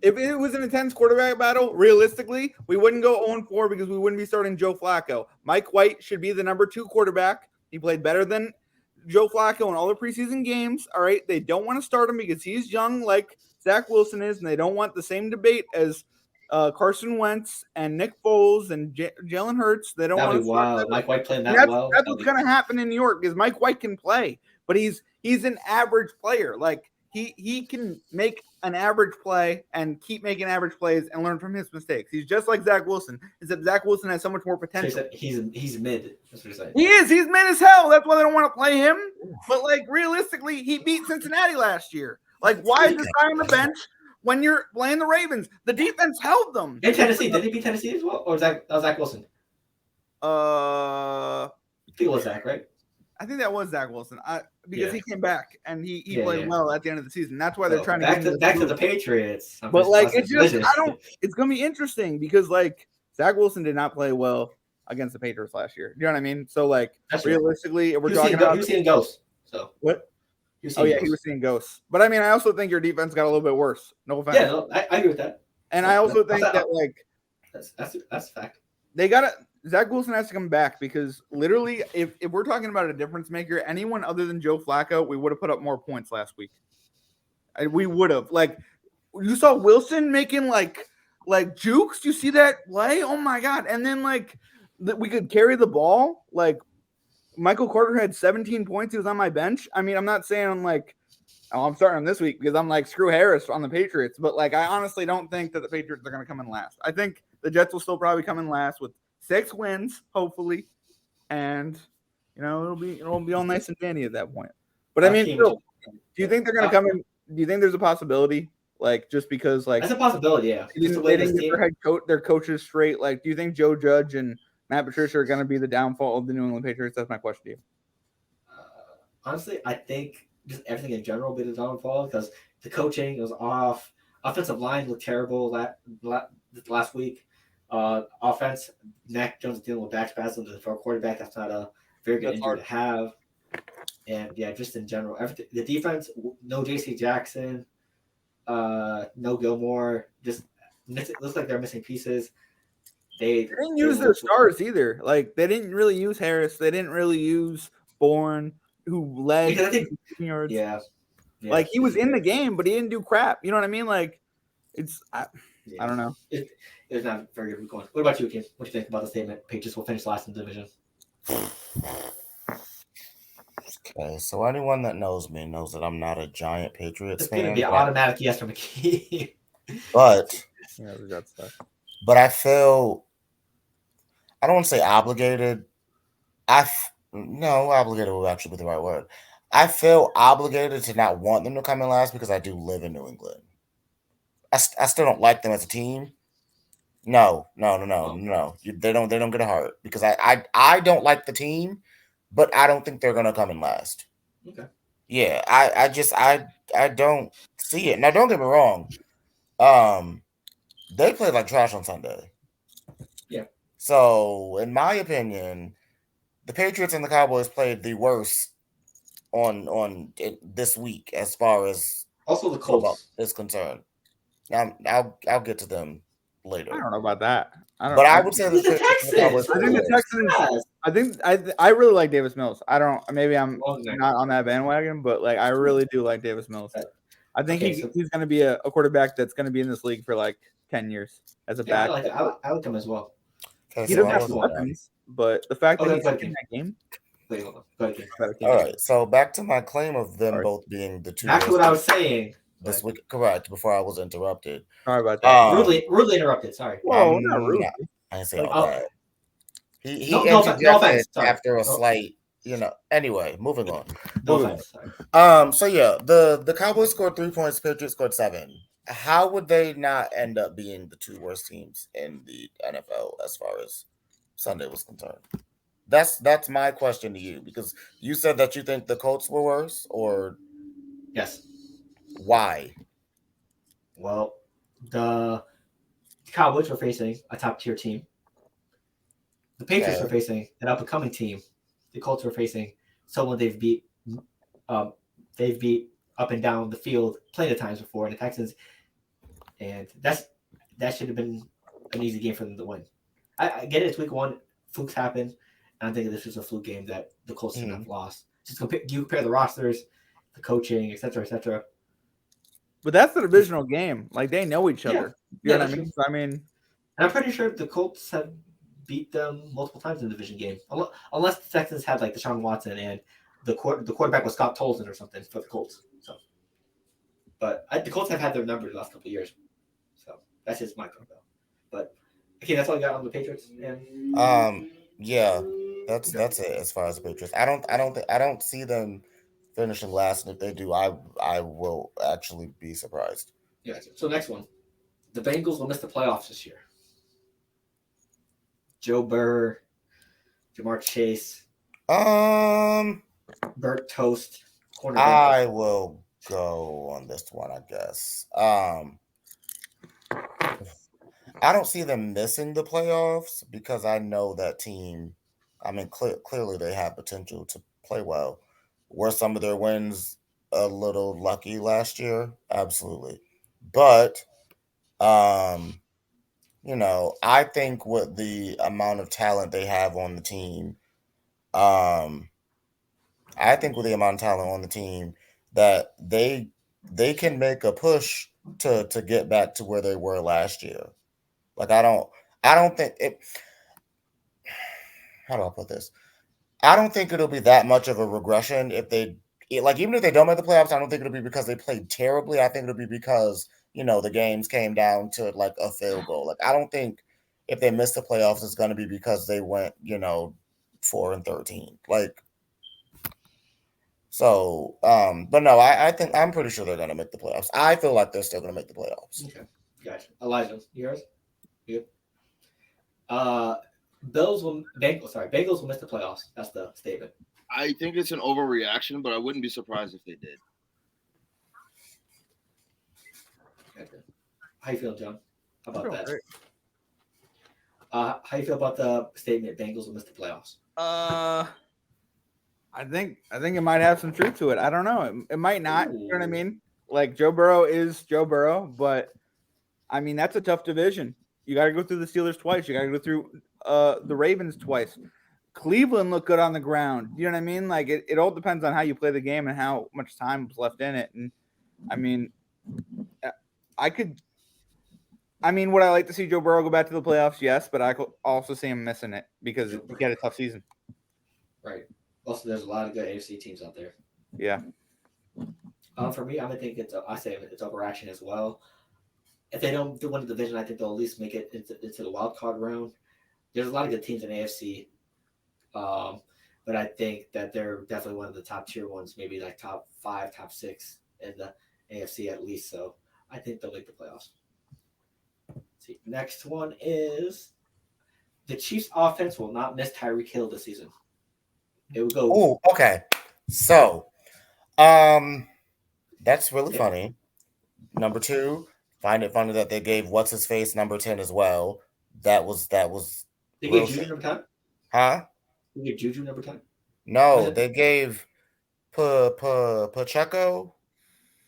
if it was an intense quarterback battle, realistically, we wouldn't go 0-4 because we wouldn't be starting Joe Flacco. Mike White should be the number 2 quarterback. He played better than Joe Flacco in all the preseason games. All right. They don't want to start him because he's young like Zach Wilson is, and they don't want the same debate as Carson Wentz and Nick Foles and Jalen Hurts. They don't want to start wild. Mike White playing that that's, well. That's what's going to happen in New York is Mike White can play, but he's an average player. Like he can make an average play and keep making average plays and learn from his mistakes. He's just like Zach Wilson, except Zach Wilson has so much more potential. He's mid. That's what you're saying. He is. He's mid as hell. That's why they don't want to play him. But like realistically, he beat Cincinnati last year. Like, why is this guy on the bench when you're playing the Ravens? The defense held them. In Tennessee, did he beat Tennessee as well, or that was Zach Wilson? I think it was Zach, right? I think that was Zach Wilson. Because he came back and he played yeah. well at the end of the season. That's why they're trying to back to the Patriots. But like it's just it's gonna be interesting because like Zach Wilson did not play well against the Patriots last year. You know what I mean? So like realistically, if we're talking about he was seeing ghosts. So what? He was seeing ghosts. But I mean, I also think your defense got a little bit worse. No offense. Yeah, no, I agree with that. And I also think that like that's a fact. They gotta Zach Wilson has to come back because literally, if we're talking about a difference maker, anyone other than Joe Flacco, we would have put up more points last week. We would have. Like, you saw Wilson making like jukes. You see that play? Oh my god! And then like we could carry the ball. Like Michael Carter had 17 points. He was on my bench. I mean, I'm not saying I'm like, oh, I'm starting him this week because I'm like, screw Harris on the Patriots. But like, I honestly don't think that the Patriots are going to come in last. I think the Jets will still probably come in last with 6 wins, hopefully, and it'll be all nice and dandy at that point. But I mean, still, do you think they're going to come in? Do you think there's a possibility, like, just because like that's a possibility? Yeah, they didn't get their coaches straight? Like, do you think Joe Judge and Matt Patricia are going to be the downfall of the New England Patriots? That's my question to you. Honestly, I think just everything in general will be the downfall because the coaching was off. Offensive line looked terrible last week. Offense, Mac Jones is dealing with back spasms for a quarterback. That's not a very good injury to have. And yeah, just in general, everything. The defense, no J.C. Jackson, no Gilmore. Just looks like they're missing pieces. They didn't use their stars either. Like they didn't really use Harris. They didn't really use Bourne, who led yards. Yeah. Like he was in the game, but he didn't do crap. You know what I mean? Like it's I don't know. It was not very good going. What about you, Kim? What do you think about the statement? Patriots will finish last in the division. Okay, so anyone that knows me knows that I'm not a giant Patriots fan. It's going to be an automatic yes from McKee. But yeah, we got stuff. But I feel I don't want to say obligated. Obligated would actually be the right word. I feel obligated to not want them to come in last because I do live in New England. I still don't like them as a team. No. They don't get a heart because I don't like the team, but I don't think they're gonna come in last. Okay. Yeah, I don't see it. Now don't get me wrong. They played like trash on Sunday. Yeah. So in my opinion, the Patriots and the Cowboys played the worst on this week as far as also the Colts is concerned. I'll get to them later. I don't know about that. I would say the Texans. I think the Texans. I really like Davis Mills. I don't. Maybe I'm not on that bandwagon, but like I really do like Davis Mills. I think he's going to be a quarterback that's going to be in this league for like 10 years as a back. I like him as well. Okay, he doesn't have the weapons, but the fact that he's in that game. Wait, hold on. All right, so back to my claim of them both being the two. That's what I was saying. This week, correct. Before I was interrupted. Sorry about that. Rudely interrupted. Sorry. Whoa, not rude. I didn't say all that. He no offense. After a slight, Anyway, moving on. No offense. Sorry. So yeah, the Cowboys scored 3 points. Patriots scored 7. How would they not end up being the two worst teams in the NFL as far as Sunday was concerned? That's my question to you because you said that you think the Colts were worse, or yes. Why? Well, the Cowboys were facing a top-tier team. The Patriots were facing an up-and-coming team. The Colts were facing someone they've beat up and down the field plenty of times before, and the Texans. And that should have been an easy game for them to win. I get it. It's week 1. Flukes happen. And I'm thinking this was a fluke game that the Colts should have lost. Just compare the rosters, the coaching, et cetera. But that's the divisional game. Like they know each other. You know what I mean? So, and I'm pretty sure the Colts have beat them multiple times in the division game, unless the Texans had like Deshaun Watson and the quarterback was Scott Tolzien or something for the Colts. So, but the Colts have had their number the last couple of years. So that's just my point, though. But okay, that's all I got on the Patriots. Yeah, that's it as far as the Patriots. I don't see them finishing last, and if they do, I will actually be surprised. Yeah. So next one, the Bengals will miss the playoffs this year. Joe Burr, Jamar Chase, Burt Toast. I will go on this one, I guess. I don't see them missing the playoffs because I know that team. I mean, clearly they have potential to play well. Were some of their wins a little lucky last year? Absolutely. But, I think with the amount of talent they have on the team, that they they can make a push to get back to where they were last year. Like I don't think it. How do I put this? I don't think it'll be that much of a regression if they like even if they don't make the playoffs. I don't think it'll be because they played terribly. I think it'll be because the games came down to like a field goal. Like I don't think if they miss the playoffs, it's going to be because they went 4-13. Like so. But no, I think I'm pretty sure they're going to make the playoffs. I feel like they're still going to make the playoffs. Okay, gotcha. Elijah, yours? You? Bengals will miss the playoffs. That's the statement. I think it's an overreaction, but I wouldn't be surprised if they did. Okay. How you feel, John? How about that? Great. How you feel about the statement Bengals will miss the playoffs? I think it might have some truth to it. I don't know. It might not. Ooh. You know what I mean? Like Joe Burrow is Joe Burrow, but I mean that's a tough division. You got to go through the Steelers twice. You got to go through the Ravens twice. Cleveland looked good on the ground. You know what I mean? Like it all depends on how you play the game and how much time is left in it. And I mean, would I like to see Joe Burrow go back to the playoffs? Yes, but I could also see him missing it because he had a tough season. Right. Also, there's a lot of good AFC teams out there. Yeah. For me, I would think it's overreaction as well. If they don't win the division, I think they'll at least make it into the wild card round. There's a lot of good teams in AFC, but I think that they're definitely one of the top tier ones, maybe like top 5, top 6 in the AFC at least. So I think they'll make the playoffs. Let's see, next one is the Chiefs' offense will not miss Tyreek Hill this season. It will go. Oh, okay. So, that's really funny. Number 2, find it funny that they gave what's his face number 10 as well. That was. They gave Juju number 10? Huh? They gave Juju number 10? No, they gave Pacheco.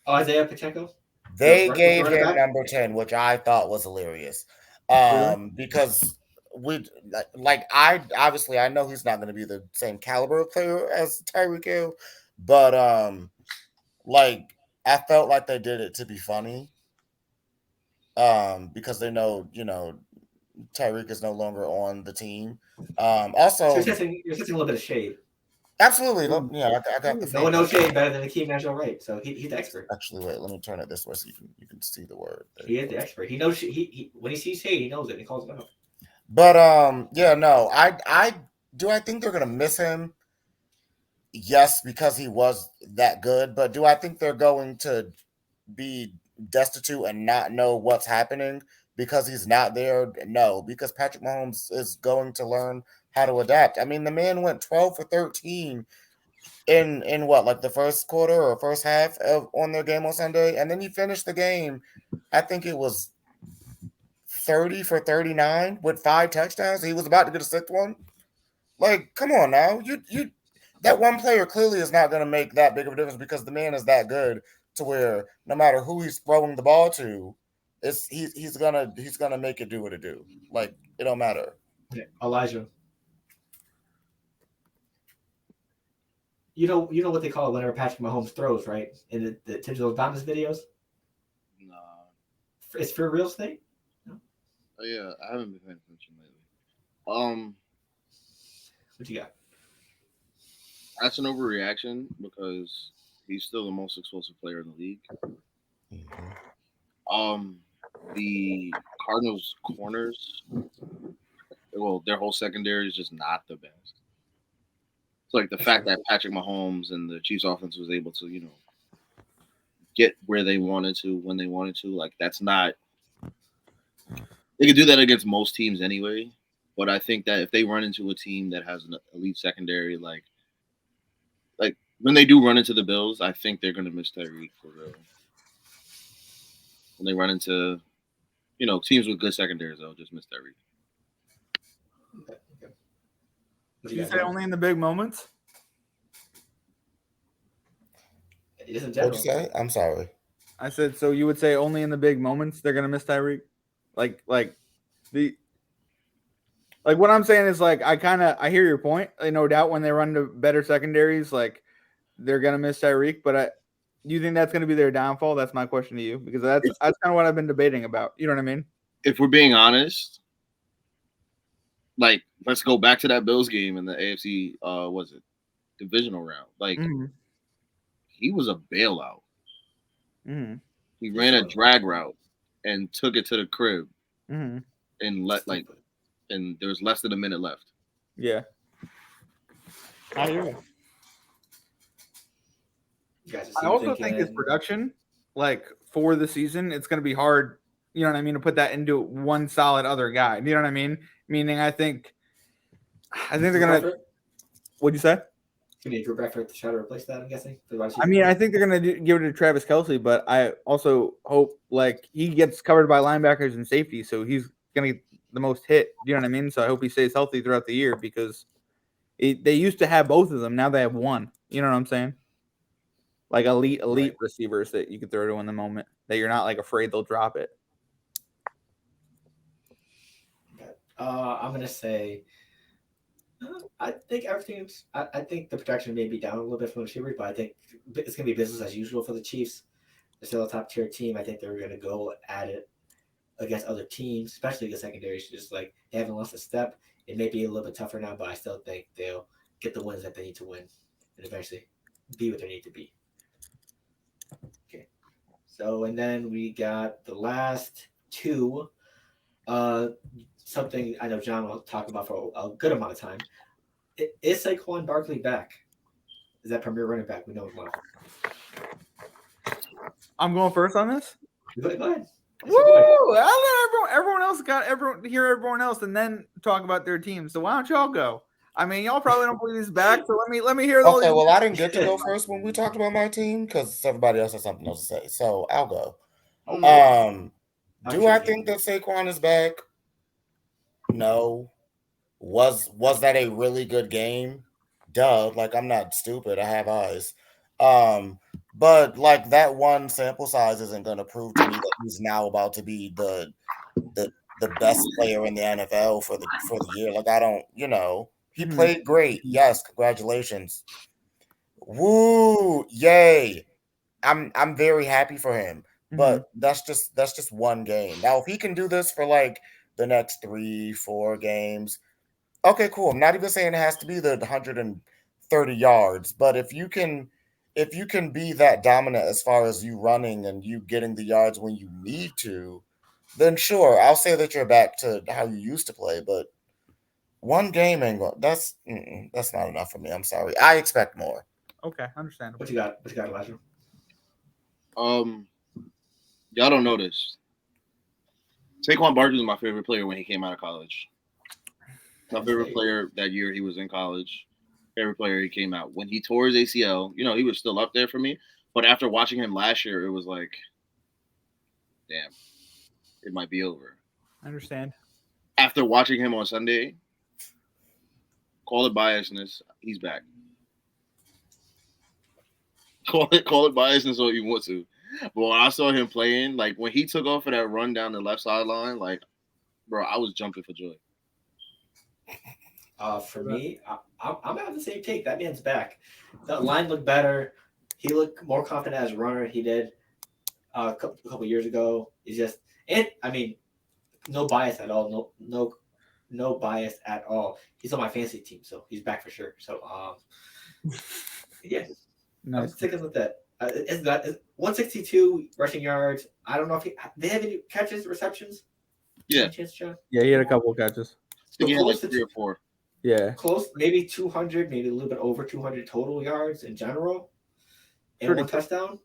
Oh, Isaiah Pacheco? They gave him number 10, which I thought was hilarious. Because I obviously I know he's not going to be the same caliber of player as Tyreek Hill, but I felt like they did it to be funny. Because they know, Tyreek is no longer on the team. Also, so you're setting a little bit of shade. Absolutely. Yeah, I got the. No one knows shade better than Akeem National Right, so he's the expert. Actually, wait. Let me turn it this way so you can see the word. He is the expert. He knows. He when he sees shade, he knows it. And he calls it out. But yeah, no. I think they're gonna miss him. Yes, because he was that good. But do I think they're going to be destitute and not know what's happening because he's not there? No, because Patrick Mahomes is going to learn how to adapt. I mean, the man went 12 for 13 in what, like the first quarter or first half on their game on Sunday, and then he finished the game. I think it was 30 for 39 with 5 touchdowns. He was about to get a 6th one. Like, come on now, you that one player clearly is not going to make that big of a difference because the man is that good to where no matter who he's throwing the ball to, he's gonna make it do what it do. Like, it don't matter. Yeah. Elijah. You know what they call it whenever Patrick Mahomes throws, right? In the Digital Bombers videos? No. It's for real estate? No? Oh, yeah, I haven't been paying attention lately. What you got? That's an overreaction because he's still the most explosive player in the league. Mm-hmm. The Cardinals Corners, well, their whole secondary is just not the best. Like the fact that Patrick Mahomes and the Chiefs offense was able to, get where they wanted to when they wanted to, like that's not. They could do that against most teams anyway, but I think that if they run into a team that has an elite secondary, like when they do run into the Bills, I think they're going to miss Tyreek for real. When they run into, teams with good secondaries, they'll just miss Tyreek. Okay. Did you say only in the big moments? It is in What'd general. you say? I'm sorry. I said, so you would say only in the big moments they're gonna miss Tyreek? Like what I'm saying is like I hear your point. No doubt when they run to better secondaries, like they're gonna miss Tyreek, but you think that's going to be their downfall? That's my question to you, because that's kind of what I've been debating about. You know what I mean? If we're being honest, like let's go back to that Bills game in the AFC. Was it divisional round? Like he was a bailout. He ran a drag route and took it to the crib, and and there was less than a minute left. Yeah. I hear you. I also think his production, like for the season, it's going to be hard. You know what I mean? To put that into one solid other guy. You know what I mean? Meaning, I think they're going to. What'd you say? You need Drew Breckford to try to replace that, I'm guessing. I mean, I think they're going to give it to Travis Kelce, but I also hope like he gets covered by linebackers and safety, so he's going to get the most hit. You know what I mean? So I hope he stays healthy throughout the year, because they used to have both of them. Now they have one. You know what I'm saying? Like elite right. Receivers that you can throw to in the moment, that you're not like afraid they'll drop it. I'm gonna say, I think everything's. I think the protection may be down a little bit from the receivers, but I think it's gonna be business as usual for the Chiefs. They're still a top tier team. I think they're gonna go at it against other teams, especially the secondary. Just like they haven't lost a step. It may be a little bit tougher now, but I still think they'll get the wins that they need to win and eventually be what they need to be. Okay. So, and then we got the last two. Something I know John will talk about for a good amount of time. Is Saquon Barkley back? Is that premier running back? We know him well. I'm going first on this. Go ahead. Woo! I'll let everyone else hear everyone else and then talk about their team. So why don't y'all go? I mean, y'all probably don't believe he's back, so let me hear. Okay, well, I didn't get to go first when we talked about my team because everybody else has something else to say. So I'll go. Do I think that Saquon is back? No. Was that a really good game? Duh. Like, I'm not stupid. I have eyes. But like that one sample size isn't going to prove to me that he's now about to be the best player in the NFL for the year. Like, I don't, he played great. Yes, congratulations. Woo, yay. I'm very happy for him. But that's just one game. Now, if he can do this for like the next 3-4 games, okay, cool. I'm not even saying it has to be the 130 yards, but if you can be that dominant as far as you running and you getting the yards when you need to, then sure, I'll say that you're back to how you used to play. But one game ain't going. That's not enough for me. I'm sorry. I expect more. Okay, understandable. What you got, Elijah? Y'all don't know this. Saquon Barkley was my favorite player when he came out of college. My favorite player that year he was in college. Favorite player he came out. When he tore his ACL, he was still up there for me. But after watching him last year, it was like, damn, it might be over. I understand. After watching him on Sunday, call it biasness, he's back. Call it biasness all you want to. But when I saw him playing, like when he took off for that run down the left sideline, like, bro, I was jumping for joy. For me, I'm having the same take. That man's back. The line looked better. He looked more confident as a runner. He did a couple years ago. He's just, and I mean, no bias at all. No bias at all. He's on my fantasy team, so he's back for sure. So, yeah, nice. I'm sticking with that. It's 162 rushing yards. I don't know if they have any catches, receptions. Yeah. Yeah, he had a couple of catches. So he had like 3 or 4. Yeah. Close, maybe 200, maybe a little bit over 200 total yards in general. And one touchdown.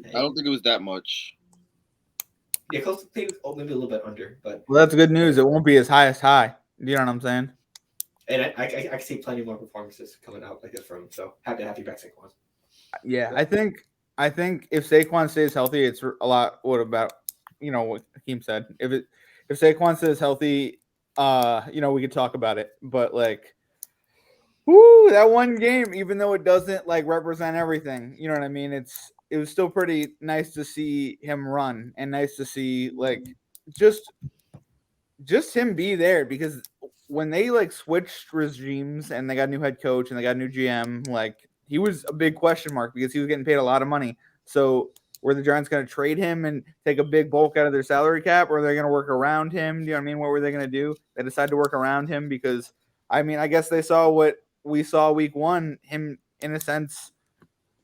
I don't think it was that much. Yeah, close to maybe a little bit under. But well, that's good news. It won't be as high. You know what I'm saying? And I can see plenty more performances coming out like this from him. So happy back Saquon. Yeah, I think if Saquon stays healthy, it's a lot. What about what Hakeem said? If Saquon stays healthy, we could talk about it. But like, whoo, that one game, even though it doesn't like represent everything, you know what I mean? It was still pretty nice to see him run and nice to see like just him be there, because when they like switched regimes and they got a new head coach and they got a new GM, like he was a big question mark because he was getting paid a lot of money. So were the Giants going to trade him and take a big bulk out of their salary cap, or are they going to work around him? Do you know what I mean? What were they going to do? They decided to work around him because, I mean, I guess they saw what we saw week one, him in a sense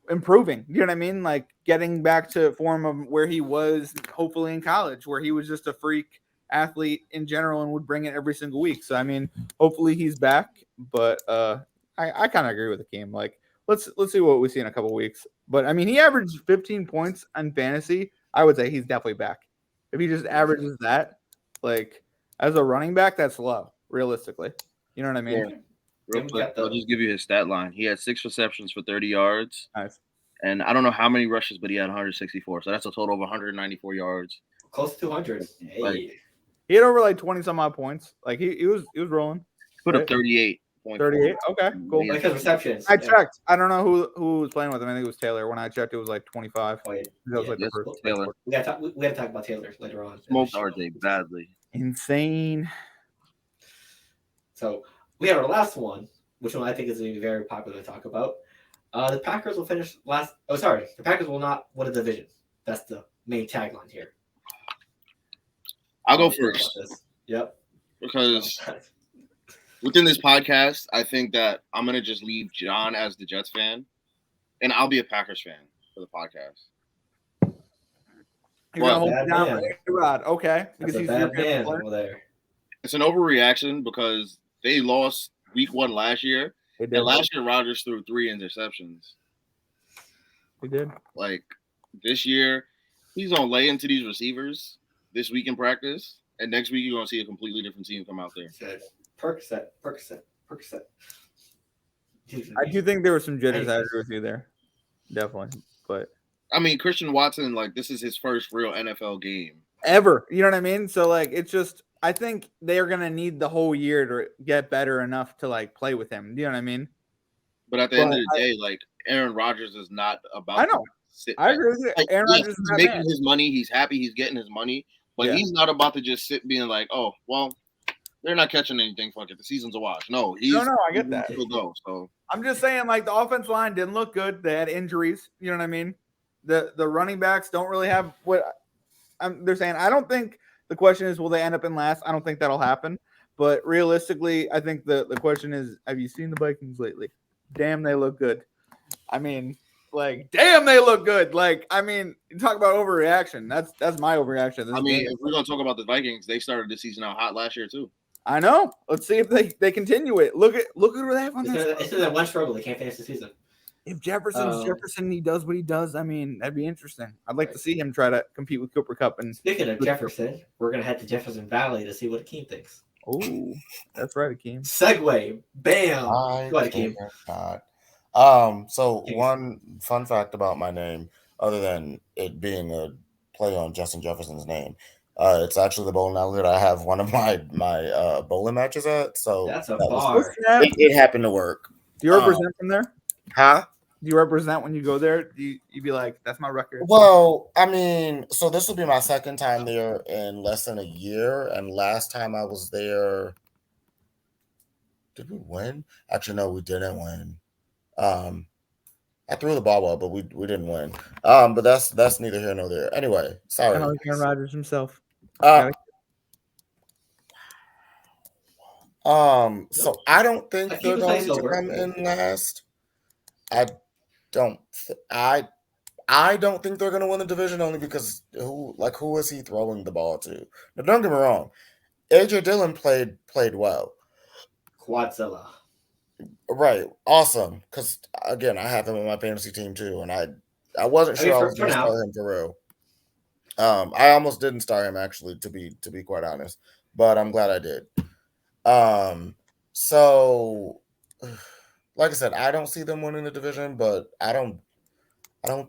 improving. You know what I mean? Like getting back to form of where he was hopefully in college, where he was just a freak athlete in general and would bring it every single week. So, I mean, hopefully he's back, but I kind of agree with Hakeem. Like, let's see what we see in a couple weeks. But I mean, he averaged 15 points on fantasy. I would say he's definitely back. If he just averages that, like as a running back, that's low, realistically. You know what I mean? Yeah. Real quick, I'll just give you his stat line. He had 6 receptions for 30 yards. Nice. And I don't know how many rushes, but he had 164. So that's a total of 194 yards. Close to 200. Hey. Like, he had over like 20 some odd points. Like he was rolling. Put up 38. 38. Okay, cool. Like his receptions. I checked. I don't know who was playing with him. I think it was Taylor. When I checked, it was like 25. Oh, yeah. That was like the first. Taylor. We got to talk about Taylor later on. Smoked RJ badly. Insane. So we have our last one, which one I think is going to be very popular to talk about. The Packers will finish last. Oh, sorry. The Packers will not win a division. That's the main tagline here. I'll go first. Yep. Because within this podcast, I think that I'm going to just leave John as the Jets fan, and I'll be a Packers fan for the podcast. You're going to hold it down, Rod. Okay. Because he's a bad man over there. It's an overreaction because they lost week 1 last year. And last year, Rodgers threw 3 interceptions. He did. Like, this year, he's going to lay into these receivers this week in practice, and next week you're going to see a completely different team come out there. Percocet. I do think there were some jitters. I agree with you there. Definitely. But I mean, Christian Watson, like, this is his first real NFL game. Ever. You know what I mean? So, like, it's just, I think they are going to need the whole year to get better enough to, like, play with him. Do you know what I mean? But at the end of the day, like, Aaron Rodgers is not about I know. I agree with you. Like, Aaron Rodgers is making his money. He's happy he's getting his money. But he's not about to just sit being like, oh, well, they're not catching anything. Fuck it. The season's a wash. No, I get that. Go, so I'm just saying, like, the offense line didn't look good. They had injuries. You know what I mean? The running backs don't really have what they're saying. I don't think the question is, will they end up in last? I don't think that'll happen. But realistically, I think the question is, have you seen the Vikings lately? Damn, they look good. I mean, like, damn, they look good. Like, I mean, you talk about overreaction. That's my overreaction. I mean, if we're gonna talk about the Vikings, they started the season out hot last year too. I know. Let's see if they continue it. Look at what they have on this. It's that one struggle. They can't finish the season. If Jefferson, he does what he does. I mean, that'd be interesting. I'd like to see him try to compete with Cooper Kupp. And speaking of Jefferson, we're gonna head to Jefferson Valley to see what Akeem thinks. Oh, that's right, Akeem. Segue, bam. Go ahead, Akeem. So one fun fact about my name, other than it being a play on Justin Jefferson's name, it's actually the bowling alley that I have one of my bowling matches at. So that's a bar. It happened to work. Do you represent from there? Huh? Do you represent when you go there? Do you be like, that's my record? Well, I mean, so this will be my second time there in less than a year. And last time I was there, did we win? Actually, no, we didn't win. I threw the ball well, but we didn't win. But that's neither here nor there. Anyway, sorry. Aaron Rodgers himself. So I don't think they're going to come in last. I don't think they're going to win the division only because who is he throwing the ball to? Now, don't get me wrong. AJ Dillon played well. Quadzilla. Right. Awesome. Because, again, I have him on my fantasy team, too, and I wasn't sure I was going to start him for real. I almost didn't start him, actually, to be quite honest, but I'm glad I did. So, like I said, I don't see them winning the division, but I don't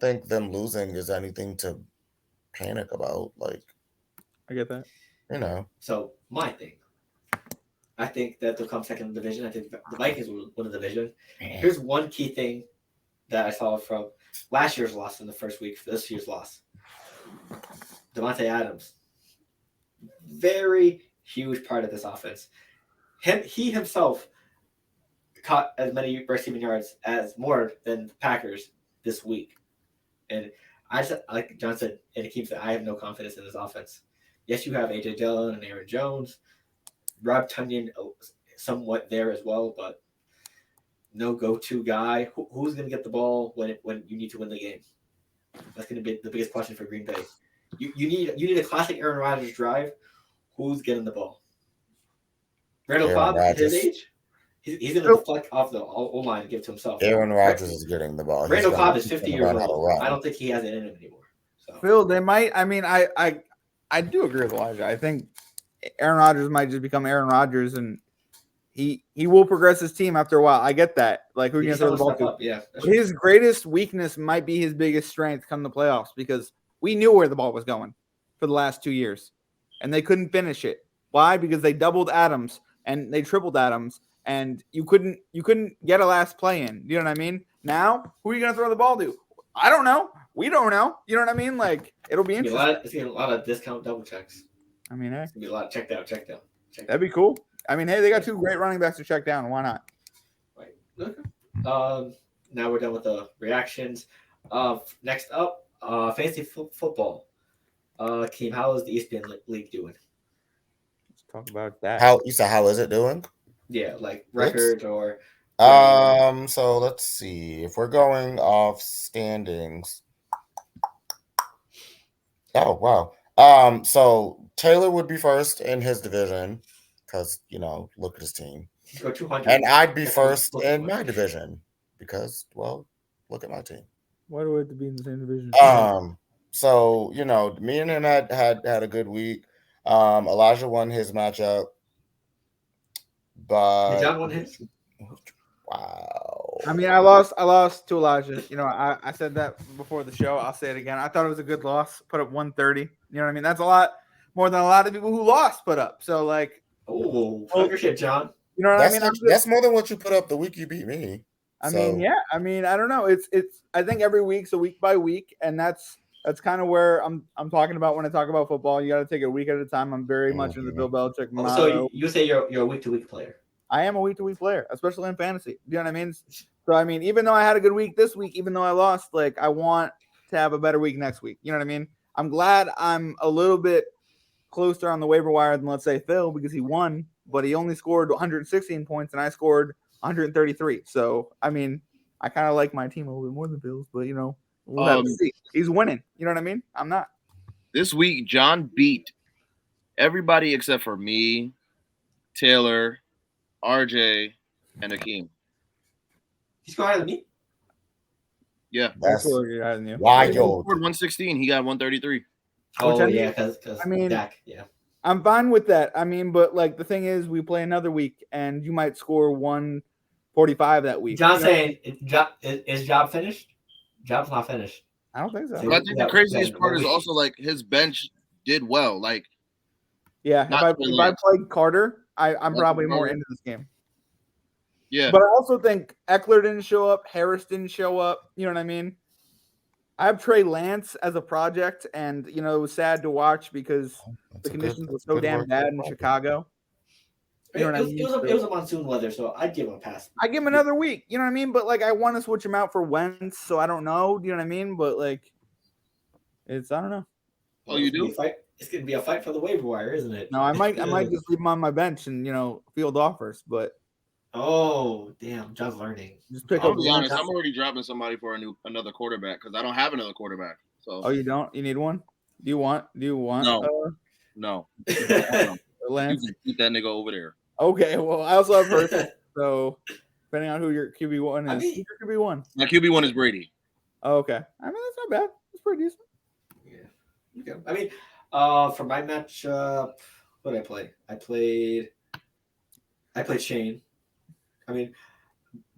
think them losing is anything to panic about. Like, I get that. You know. So my thing, I think that they'll come second in the division. I think the Vikings will win the division. Here's one key thing that I saw from last year's loss in the first week for this year's loss. Devontae Adams, very huge part of this offense. He himself caught as many receiving yards as more than the Packers this week. And I just, like John said, and Akeem said, I have no confidence in this offense. Yes, you have A.J. Dillon and Aaron Jones. Rob Tunyon somewhat there as well, but no go-to guy. Who's going to get the ball when you need to win the game? That's going to be the biggest question for Green Bay. You need a classic Aaron Rodgers drive. Who's getting the ball? Randall Aaron Cobb at his Rodgers. age? He's going to deflect off the O-line and give it to himself. Aaron Rodgers is getting the ball. Randall Cobb is 50 years learn how to old. run. I don't think he has it in him anymore. So. Phil, they might. I mean, I do agree with Elijah. I think Aaron Rodgers might just become Aaron Rodgers, and he will progress his team after a while. I get that. Like, who are you going to throw the ball to? Yeah, his greatest weakness might be his biggest strength come the playoffs, because we knew where the ball was going for the last 2 years, and they couldn't finish it. Why? Because they doubled Adams and they tripled Adams, and you couldn't get a last play in. You know what I mean? Now, who are you going to throw the ball to? I don't know. We don't know. You know what I mean? Like, it'll be interesting. It's going to be a lot of discount double checks. I mean, hey, It's going to be a lot of check down. that'd be cool. I mean, hey, they got 2 great running backs to check down. Why not? Right. Okay. Now we're done with the reactions. Next up, fantasy football. Keem, how is the ESPN League doing? Let's talk about that. How is it doing? Yeah, like records or. So let's see. If we're going off standings. Oh wow. So Taylor would be first in his division because look at his team. He's got 200. And I'd be first in my division because, well, look at my team. Why do we have to be in the same division? So me and him had a good week. Elijah won his matchup, but Did John won his? Wow. I mean, I lost to Elijah. I said that before the show. I'll say it again. I thought it was a good loss. Put up 130. You know what I mean? That's a lot more than a lot of people who lost put up. So, like, Ownership, John. You know what I mean? That's more than what you put up the week you beat me. I mean, yeah. I mean, I don't know. It's. I think every week's a week by week, and that's kind of where I'm talking about when I talk about football. You got to take it a week at a time. I'm very much in the Bill Belichick motto. So you say you're a week to week player. I am a week to week player, especially in fantasy. You know what I mean? So I mean, even though I had a good week this week, even though I lost, like, I want to have a better week next week. You know what I mean? I'm glad I'm a little bit closer on the waiver wire than, let's say, Phil, because he won, but he only scored 116 points and I scored 133. So I mean, I kind of like my team a little bit more than Bill's, but we'll have to see. He's winning. You know what I mean? I'm not. This week, John beat everybody except for me, Taylor, RJ, and Akeem. He's going higher than me? Yeah. That's wild. He scored 116. He got 133. Oh, yeah, because I mean, Dak, yeah. I'm fine with that. I mean, but like the thing is, we play another week, and you might score 145 that week. John's saying, is Job finished? Job's not finished. I don't think so. But I think the craziest part is also, like, his bench did well. Like, yeah, if I played Carter, I'm probably more into this game. Yeah. But I also think Eckler didn't show up. Harris didn't show up. You know what I mean? I have Trey Lance as a project, and, it was sad to watch because the conditions were so damn bad in Chicago. You know what I mean? It was a monsoon weather, so I'd give him a pass. I give him another week. You know what I mean? But, like, I want to switch him out for Wentz, so I don't know. Do you know what I mean? But, like, I don't know. Oh, you do? It's going to be a fight for the waiver wire, isn't it? No, I might just leave him on my bench and, field offers, but. Oh, damn. John's learning. Just pick I'll up. be honest. I'm already dropping somebody for another quarterback because I don't have another quarterback. So. Oh, you don't? You need one? Do you want? No. No. Lance? You can keep that nigga over there. Okay. Well, I also have Hurts. So, depending on who your QB1 is. Who's your QB1? My QB1 is Brady. Oh, okay. I mean, that's not bad. That's pretty decent. Yeah. Okay. I mean, for my matchup, what did I play? I played Shane. I mean,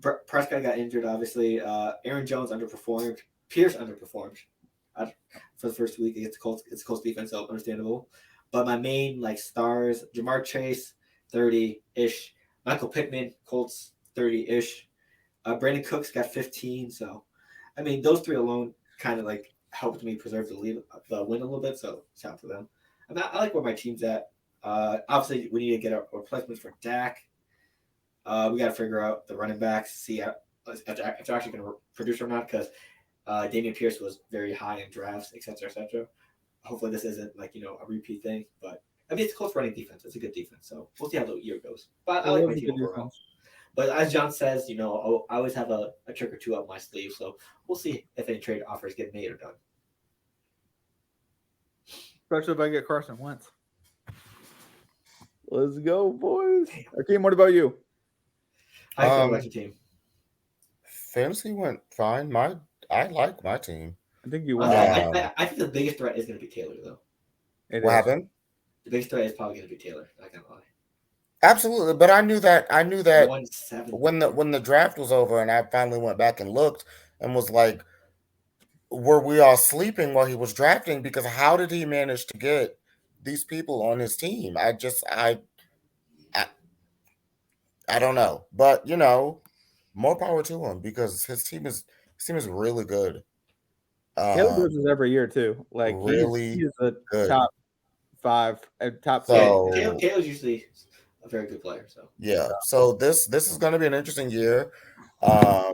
Prescott got injured, obviously. Aaron Jones underperformed. Pierce underperformed for the first week against Colts. It's Colts defense, so understandable. But my main stars: Jamar Chase, 30-ish. Michael Pittman, Colts, 30-ish. Brandon Cooks got 15. So, I mean, those three alone kind of helped me preserve the win a little bit. So, shout out to them. I like where my team's at. Obviously, we need to get a replacement for Dak. We got to figure out the running backs, see if they're actually going to produce or not, because Damian Pierce was very high in drafts, etc., etc. Hopefully, this isn't like a repeat thing, but I mean it's a close running defense. It's a good defense, so we'll see how the year goes. But I like my team overall. But as John says, I always have a trick or two up my sleeve, so we'll see if any trade offers get made or done. Especially if I get Carson Wentz. Let's go, boys. Akeem, what about you? How you feel about your team? Fantasy went fine. I like my team. I think you won. I think the biggest threat is going to be Taylor, though. What happened? The biggest threat is probably going to be Taylor. Not gonna lie. Absolutely, but I knew that 1-7. when the draft was over and I finally went back and looked and was like, were we all sleeping while he was drafting? Because how did he manage to get these people on his team? I don't know, but more power to him because his team is really good. Taylor does this every year too. Like really he's a good. top 5, top 10. So, Taylor's usually a very good player. So yeah. So this is going to be an interesting year. I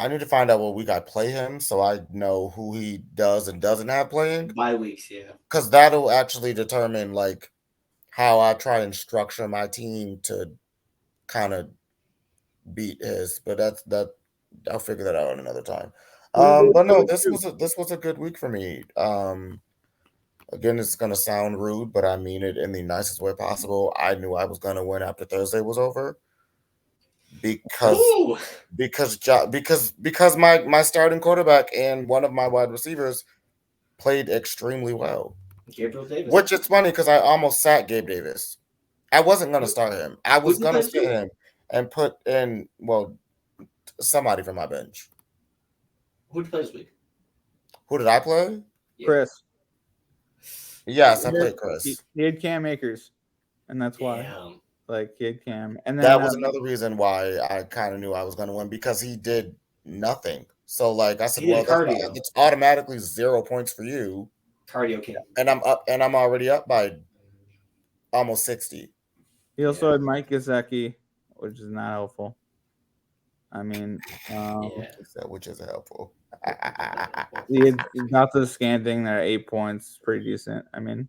need to find out what week I play him so I know who he does and doesn't have playing. Bye weeks, yeah. Because that'll actually determine like how I try and structure my team to kind of beat his. But I'll figure that out another time. But no, this was a good week for me. Again, it's gonna sound rude, but I mean it in the nicest way possible. I knew I was gonna win after Thursday was over. Because my starting quarterback and one of my wide receivers played extremely well. Gabriel Davis. Which is funny because I almost sat Gabe Davis. I wasn't going to start him. I was going to sit him and put in, somebody from my bench. Who did you play this week? Who did I play? Yeah. Chris. Yes, I played Chris. He had Cam Akers, and that's why. Damn. Like he had Cam, and then that was another reason why I kind of knew I was going to win because he did nothing. So like I said, it's automatically 0 points for you. Cardio King. And I'm already up by almost 60. He also had Mike Gesicki, which is not helpful. I mean, which is helpful. He got the scanting there, 8 points, pretty decent. I mean,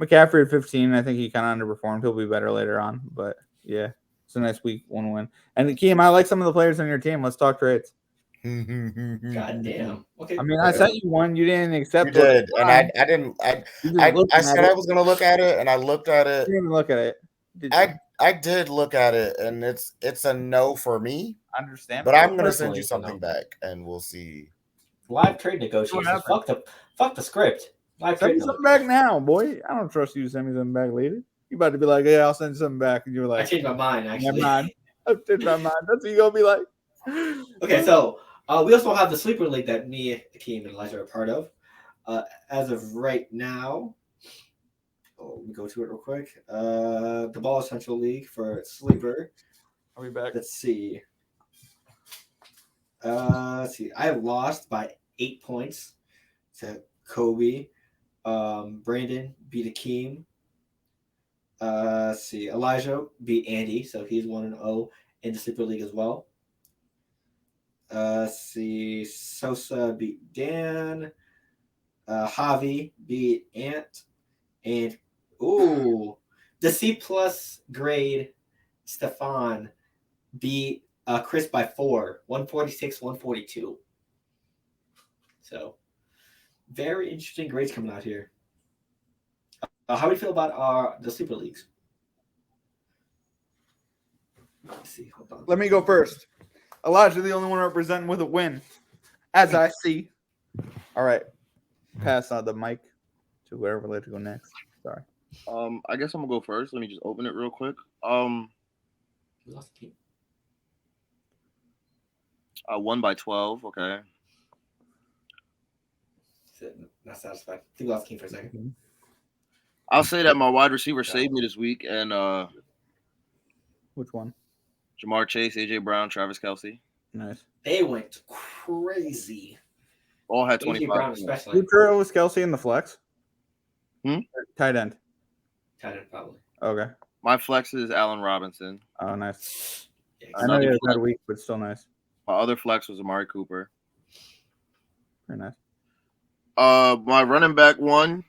McCaffrey at 15, I think he kind of underperformed. He'll be better later on, but yeah, it's a nice week 1 win. And Keem, I like some of the players on your team. Let's talk trades. God damn. Okay. I mean, I sent you one. You didn't accept it. You did, and I didn't. I said I was going to look at it, and I looked at it. You didn't look at it. I did look at it, and it's a no for me. I understand. But I'm going to send you something back, and we'll see. Live trade negotiations. Fuck the script. Send me something back now, boy. I don't trust you to send me something back later. You about to be like, yeah, I'll send you something back. And you're like, I changed my mind, actually. Never mind. I changed my mind. That's what you're going to be like. Okay, so we also have the sleeper league that me, Akeem, and Elijah are a part of. As of right now, let me go to it real quick. The Ball Essential League for sleeper. Are we back? Let's see. I lost by 8 points to Kobe. Brandon beat Akeem. Elijah beat Andy, so he's 1-0 in the sleeper league as well. Sosa beat Dan. Javi beat Ant. And the C+ grade Stefan beat Chris by 4, 146-142. So very interesting grades coming out here. How do you feel about the sleeper leagues? Let's see. Hold on. Let me go first. Elijah, the only one representing with a win, as I see. All right. Pass on the mic to whoever would like to go next. Sorry. I guess I'm gonna go first. Let me just open it real quick. We lost the team. I won by 12. Okay. Not satisfied. I think we lost the team for a second. I'll say that my wide receiver saved me this week, and Which one? Jamar Chase, AJ Brown, Travis Kelce. Nice. They went crazy. All had AJ 25. Brown especially. Who was Kelce in the flex? Hmm? Tight end. Tight end probably. Okay. My flex is Allen Robinson. Oh, nice. Yeah, I know he Another has flex, had a week, but still nice. my other flex was Amari Cooper. Very nice. My running back one,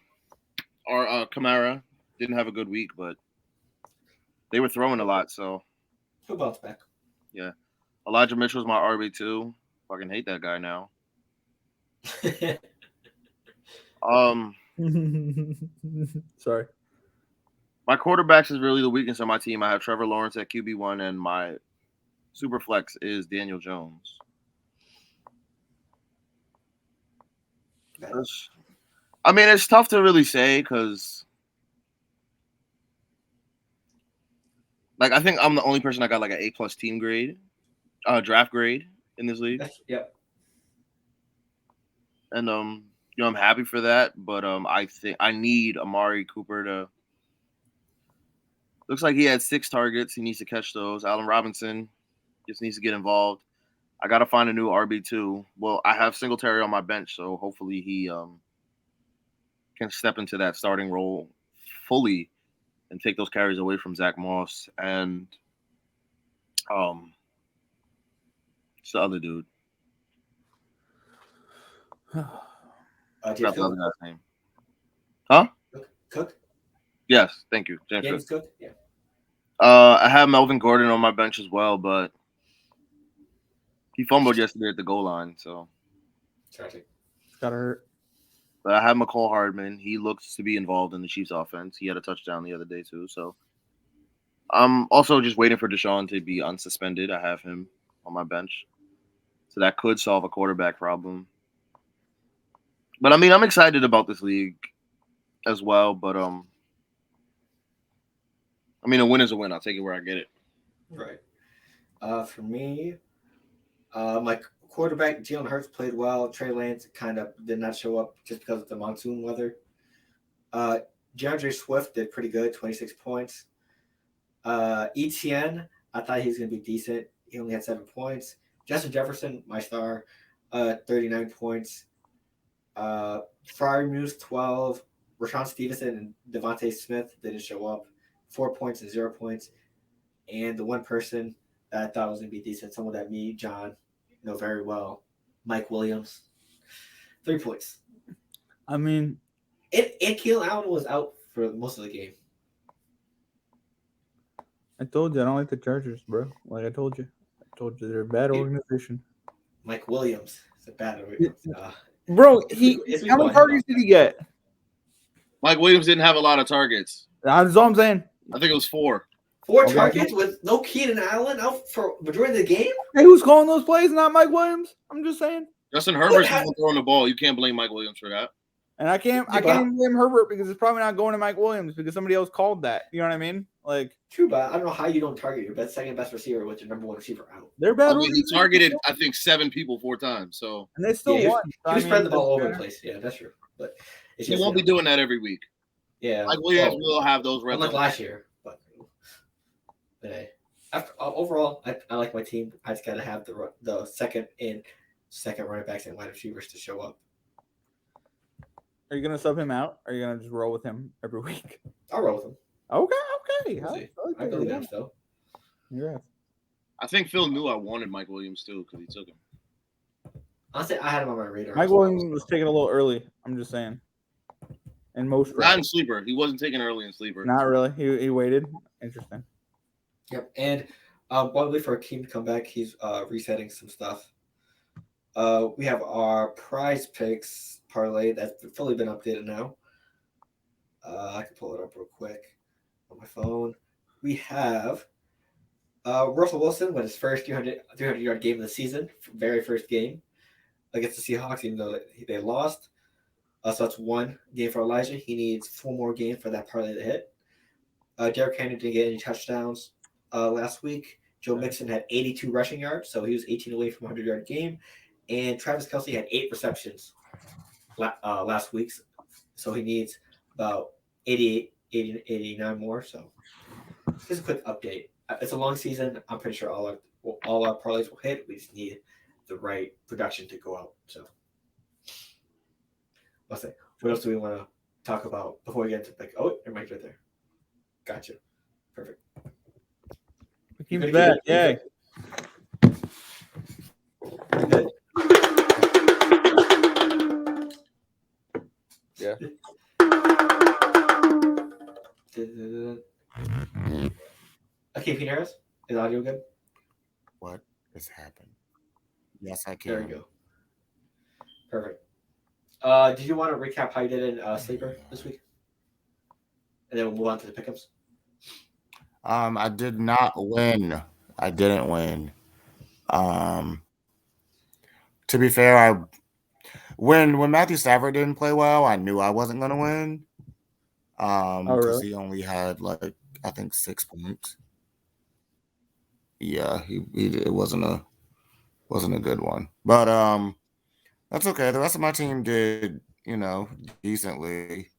or Kamara, didn't have a good week, but they were throwing a lot. So he'll bounce back. yeah, Elijah Mitchell's my RB2. Fucking hate that guy now. Sorry. My quarterbacks is really the weakness of my team. I have Trevor Lawrence at QB1, and my super flex is Daniel Jones. I mean, it's tough to really say because, like, I think I'm the only person that got like an A+ team grade, draft grade in this league, Yep. and I'm happy for that. But I think I need Amari Cooper to. Looks like he had 6 targets. He needs to catch those. Allen Robinson just needs to get involved. I got to find a new RB2. Well, I have Singletary on my bench, so hopefully he can step into that starting role fully and take those carries away from Zach Moss and it's the other dude. Forgot the other guy's name. Huh? Cook? Yes, thank you. James Cook? Yeah. I have Melvin Gordon on my bench as well, but he fumbled yesterday at the goal line, so Tragic. Gotta hurt. but I have McCall Hardman. He looks to be involved in the Chiefs offense. He had a touchdown the other day too, so I'm also just waiting for Deshaun to be unsuspended. I have him on my bench. So that could solve a quarterback problem. But I mean, I'm excited about this league as well, but I mean, a win is a win. I'll take it where I get it. Right. For me, my quarterback Jalen Hurts played well. Trey Lance kind of did not show up just because of the monsoon weather. DeAndre Swift did pretty good, 26 points. ETN, I thought he was going to be decent. He only had 7 points. Justin Jefferson, my star, 39 points. Freiermuth, 12. Rashawn Stevenson and Devontae Smith didn't show up. 4 points and 0 points. And the one person that I thought was going to be decent, someone that me, John, know very well, Mike Williams, 3 points. I mean, And Keelan Allen was out for most of the game. I told you I don't like the Chargers, bro. Like I told you they're a bad organization. Mike Williams is a bad Bro, it's how many targets did he get? Mike Williams didn't have a lot of targets. That's all I'm saying. I think it was 4. 4 targets with no Keenan Allen out for majority of the game? Hey, who's calling those plays? Not Mike Williams. I'm just saying. Justin Herbert's the one throwing the ball. You can't blame Mike Williams for that. And I can't even blame Herbert because it's probably not going to Mike Williams because somebody else called that. You know what I mean? Like true, but I don't know how you don't target your second best receiver with your number 1 receiver out. They're bad. I mean, he targeted, I think, 7 people 4 times. So and they still won. He was spreading the ball all over the place. Yeah, that's true. But it's just, he won't be doing that every week. Yeah, Mike Williams will have those red. Unlike last year, but hey, overall, I like my team. I just got to have the second running backs and wide receivers to show up. Are you gonna sub him out? Or are you gonna just roll with him every week? I'll roll with him. Okay. We'll I believe in him still. Yeah. I think Phil knew I wanted Mike Williams too because he took him. Honestly, I had him on my radar. Mike Williams was taken a little early. I'm just saying. In most not in sleeper. He wasn't taken early in sleeper. Not really. He waited. Interesting. Yep. And while we wait for Akeem to come back, he's resetting some stuff. We have our prize picks parlay that's fully been updated now. I can pull it up real quick on my phone. We have Russell Wilson with his first 300-yard game of the season, very first game against the Seahawks, even though they lost. So that's 1 game for Elijah. He needs 4 more games for that parlay to hit. Derrick Henry didn't get any touchdowns last week. Joe Mixon had 82 rushing yards, so he was 18 away from a 100-yard game. And Travis Kelce had 8 receptions last week, so he needs about 89 more. So just a quick update. It's a long season. I'm pretty sure all our parlays will hit. We just need the right production to go out. So what else do we want to talk about before we get into pick? Oh, your mic's right there. Gotcha. Perfect. Keep Good, that. good, Yay. good. Yeah. Okay, Pete Harris, is audio good? What has happened? Yes, I There can. we go. Perfect. Did you want to recap how you did in Sleeper this week? And then we'll move on to the pickups. I did not win. I didn't win. To be fair, when Matthew Stafford didn't play well, I knew I wasn't gonna win. Because really? he only had like I think 6 points. Yeah, it wasn't a good one. But that's okay. The rest of my team did, decently.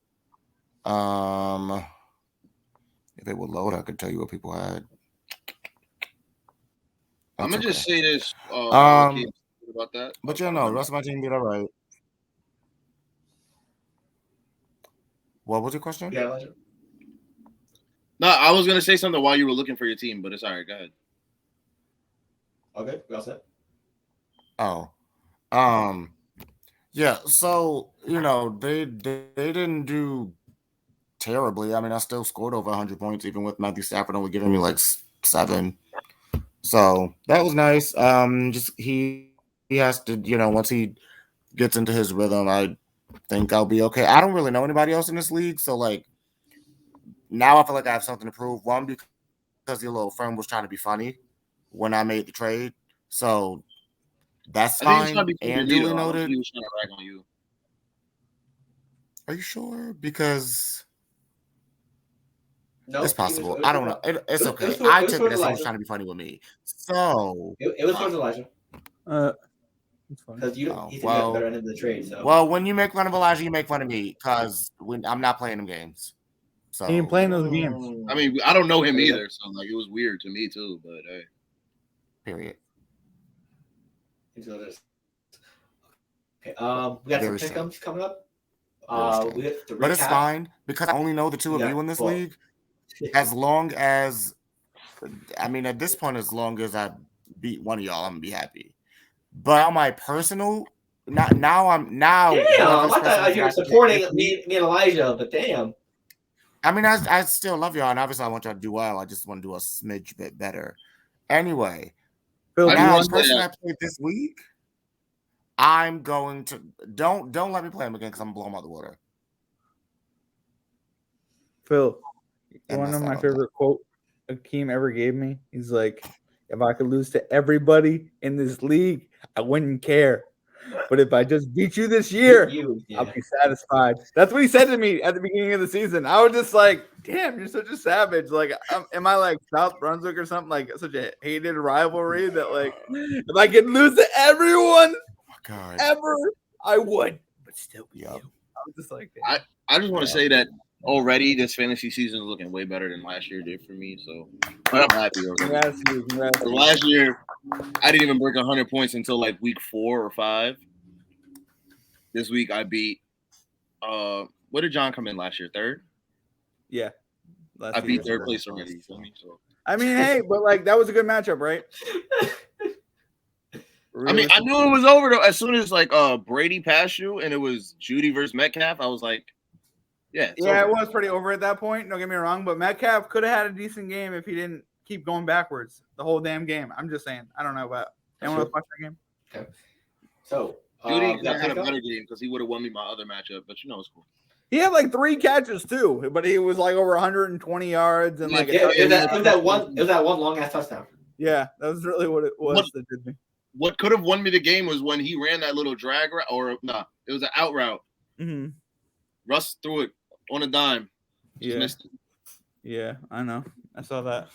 If it would load, I could tell you what people had. I'm That's gonna just say this. Um, About that. But the rest of my team did all right. What was your question? Yeah, Elijah. No, I was gonna say something while you were looking for your team, but it's all right. Go ahead. Okay, we all set. Oh, yeah. So they didn't do terribly. I mean, I still scored over 100 points, even with Matthew Stafford only giving me like 7. So that was nice. Just he has to, once he gets into his rhythm, I think I'll be okay. I don't really know anybody else in this league, so like now I feel like I have something to prove. One, because your little friend was trying to be funny when I made the trade, so that's I think he's trying fine to be and leader. duly I don't noted. think he was trying to rag on you. Are you sure? Because No, it's possible. I don't know. It's okay. I took it as he was trying to be funny with me. So it was towards Elijah It's funny. because he said you had the better end of the trade. So well, when you make fun of Elijah, you make fun of me because I'm not playing them games. So He ain't playing those games. I mean, I don't know him either, so like it was weird to me too. But hey, period. Okay, we got some pickups coming up. We have to recap. But it's fine because I only know the two of you in this league. As long as, I mean, at this point, as long as I beat one of y'all, I'm gonna be happy. But on my personal, now. Damn, I thought you were supporting me and Elijah, but damn. I mean, I still love y'all, and obviously I want y'all to do well. I just want to do a smidge bit better. Anyway, now the person I played this week, I'm going to don't let me play him again because I'm gonna blow him out the water. Phil, you want to know my favorite quote Akeem ever gave me? He's like, if I could lose to everybody in this league, I wouldn't care. But if I just beat you this year, I'll be satisfied. That's what he said to me at the beginning of the season. I was just like, damn, you're such a savage. Like, am I like South Brunswick or something? Like, such a hated rivalry that, like, if I could lose to everyone ever, I would. But still be you. I was just like, damn. I just want to say that already this fantasy season is looking way better than last year did for me. So I'm happy already. Congrats. Last year, I didn't even break 100 points until like week 4 or 5. This week I beat. What did John come in last year? 3rd. Yeah, I beat 3rd place already. So I mean, hey, but like that was a good matchup, right? I mean, I knew it was over though. As soon as like Brady passed you and it was Judy versus Metcalf, I was like, yeah, it was pretty over at that point. Don't get me wrong, but Metcalf could have had a decent game if he didn't keep going backwards the whole damn game. I'm just saying. I don't know about anyone else watch that game. Okay. So Judy had a better game because he would have won me my other matchup, but it's cool. He had like 3 catches too, but he was like over 120 yards and like it was that one long ass touchdown. Yeah, that was really what it was that did me. What could have won me the game was when he ran that little drag route, or it was an out route. Mm-hmm. Russ threw it on a dime. Yeah, I know. I saw that.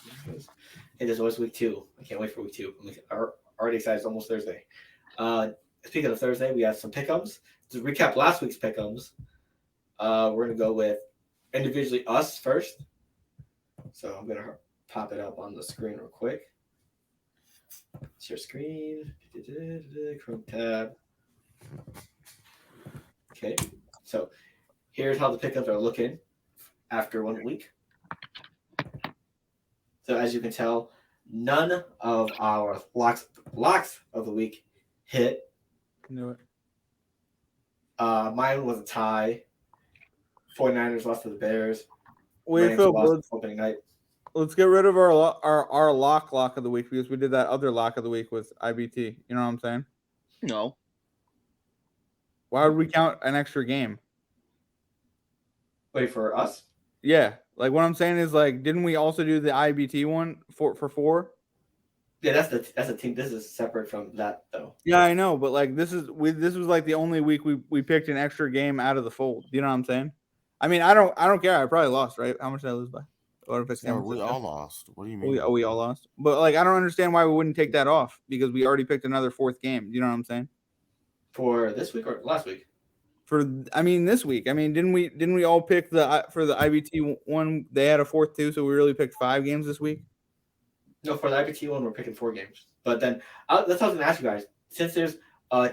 It is always week 2. I can't wait for week 2. I'm already excited. It's almost Thursday. Speaking of Thursday, we have some pick'ems. To recap last week's pick'ems, we're gonna go with individually us first. So I'm gonna pop it up on the screen real quick. Share screen. Chrome tab. Okay. So here's how the pickups are looking after 1 week. So as you can tell, none of our locks of the week hit. Knew it. Mine was a tie. 49ers lost to the Bears. Wait, Rams Phil, lost opening night. let's get rid of our lock of the week because we did that other lock of the week with IBT. You know what I'm saying? No. Why would we count an extra game? Wait, for us? Yeah, like what I'm saying is like, didn't we also do the IBT one for 4? Yeah, that's the team. This is separate from that though. Yeah, I know, but like this was like the only week we picked an extra game out of the fold. You know what I'm saying? I mean, I don't care. I probably lost, right? How much did I lose by? What if it's Yeah, we all lost. What do you mean? we all lost. But like, I don't understand why we wouldn't take that off because we already picked another 4th game. You know what I'm saying? For this week or last week? This week. I mean, didn't we all pick for the IBT one? They had a 4th too, so we really picked 5 games this week. No, for the IBT one, we're picking 4 games. But then that's what I was gonna ask you guys. Since there's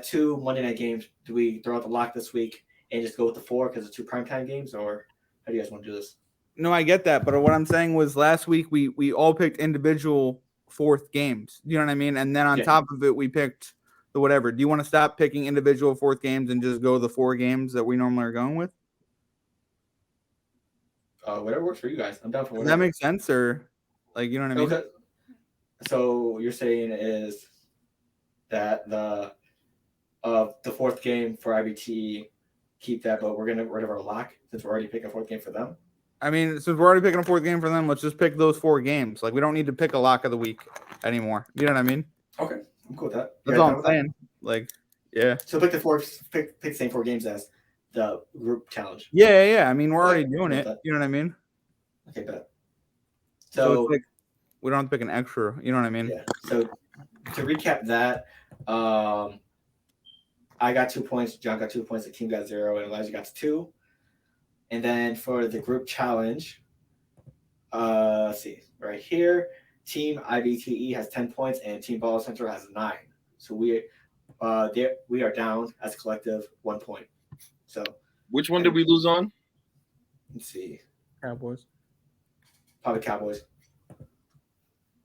2 Monday night games, do we throw out the lock this week and just go with the 4 because it's 2 primetime games, or how do you guys want to do this? No, I get that, but what I'm saying was last week we all picked individual 4th games. You know what I mean? And then on top of it, we picked the whatever. Do you want to stop picking individual 4th games and just go the 4 games that we normally are going with? Whatever works for you guys. I'm down for whatever. Does that make sense, or like you know what I mean? Okay. So you're saying is that the 4th game for IBT, keep that, but we're gonna get rid of our lock since we're already picking a 4th game for them. I mean, since we're already picking a 4th game for them, let's just pick those 4 games. Like we don't need to pick a lock of the week anymore. You know what I mean? Okay, I'm cool with that. That's all I'm saying. Like, yeah. So pick the same 4 games as the group challenge. Yeah. I mean, we're already Okay, doing it. You know what I mean? Okay, bet. So it's like we don't have to pick an extra. You know what I mean? Yeah. So to recap that, I got 2 points, John got 2 points, the team got 0, and Elijah got 2. And then for the group challenge, let's see, right here, Team IBTE has 10 points and Team Ball Central has 9. So we are down as a collective 1 point. So which one did we lose on? Let's see. Cowboys. Probably Cowboys.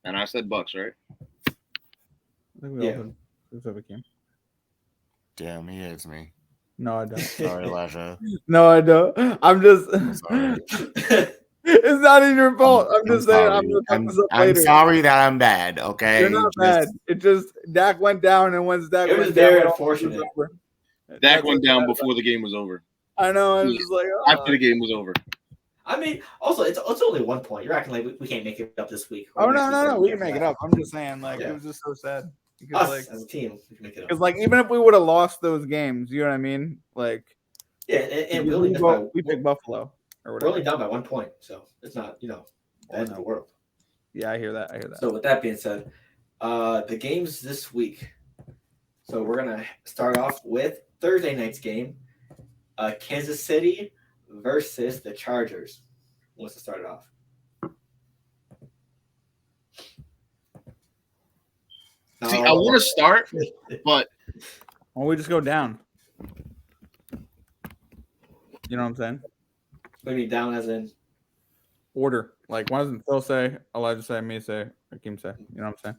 And I said Bucks, right? I think we all have a game. Damn, he hates me. No, I don't. Sorry, Elijah. No, I don't. I'm just. Sorry. It's not even your fault. I'm just saying. I'm sorry that I'm bad. Okay, you're not bad. It just Dak went down, and once Dak it was went very down, unfortunate. Dak went down before the game was over. I know. I was just like, after the game was over. I mean, also it's only 1 point. You're acting like we can't make it up this week. Oh no, we can make it up. I'm just saying, like it was just so sad because us as a team, we can make it up. Because like even if we would have lost those games, you know what I mean? Like and we picked Buffalo or whatever. We're only down by 1 point, so it's not the end of the world. Yeah, I hear that. So with that being said, the games this week. So we're gonna start off with Thursday night's game, Kansas City versus the Chargers. Who wants to start it off? See, I want to start, but well, we just go down. You know what I'm saying? Maybe down as in order. Like, why doesn't Phil say, Elijah say, me say, Akeem say? You know what I'm saying?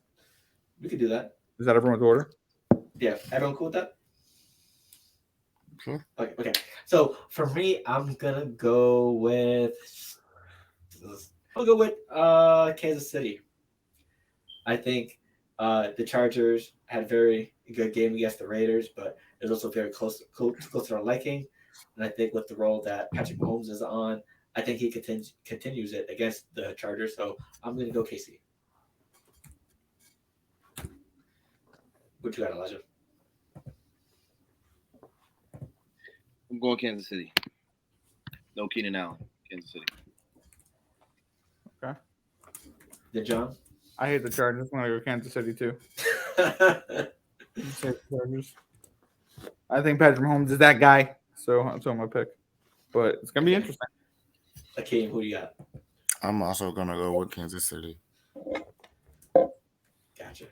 We could do that. Is that everyone's order? Yeah, everyone cool with that? Sure. Okay. So for me, I'm gonna go with Kansas City. I think the Chargers had a very good game against the Raiders, but it was also very close to our liking. And I think with the role that Patrick Mahomes is on, I think he continues it against the Chargers. So I'm gonna go KC. What you got, Elijah? I'm going Kansas City. No Keenan Allen. Kansas City. Okay. Did John? I hate the Chargers. I'm going to go Kansas City, too. Chargers. I think Patrick Mahomes is that guy, so that's what I'm going to pick. But it's going to be interesting. Akeem, who do you got? I'm also going to go with Kansas City. Gotcha.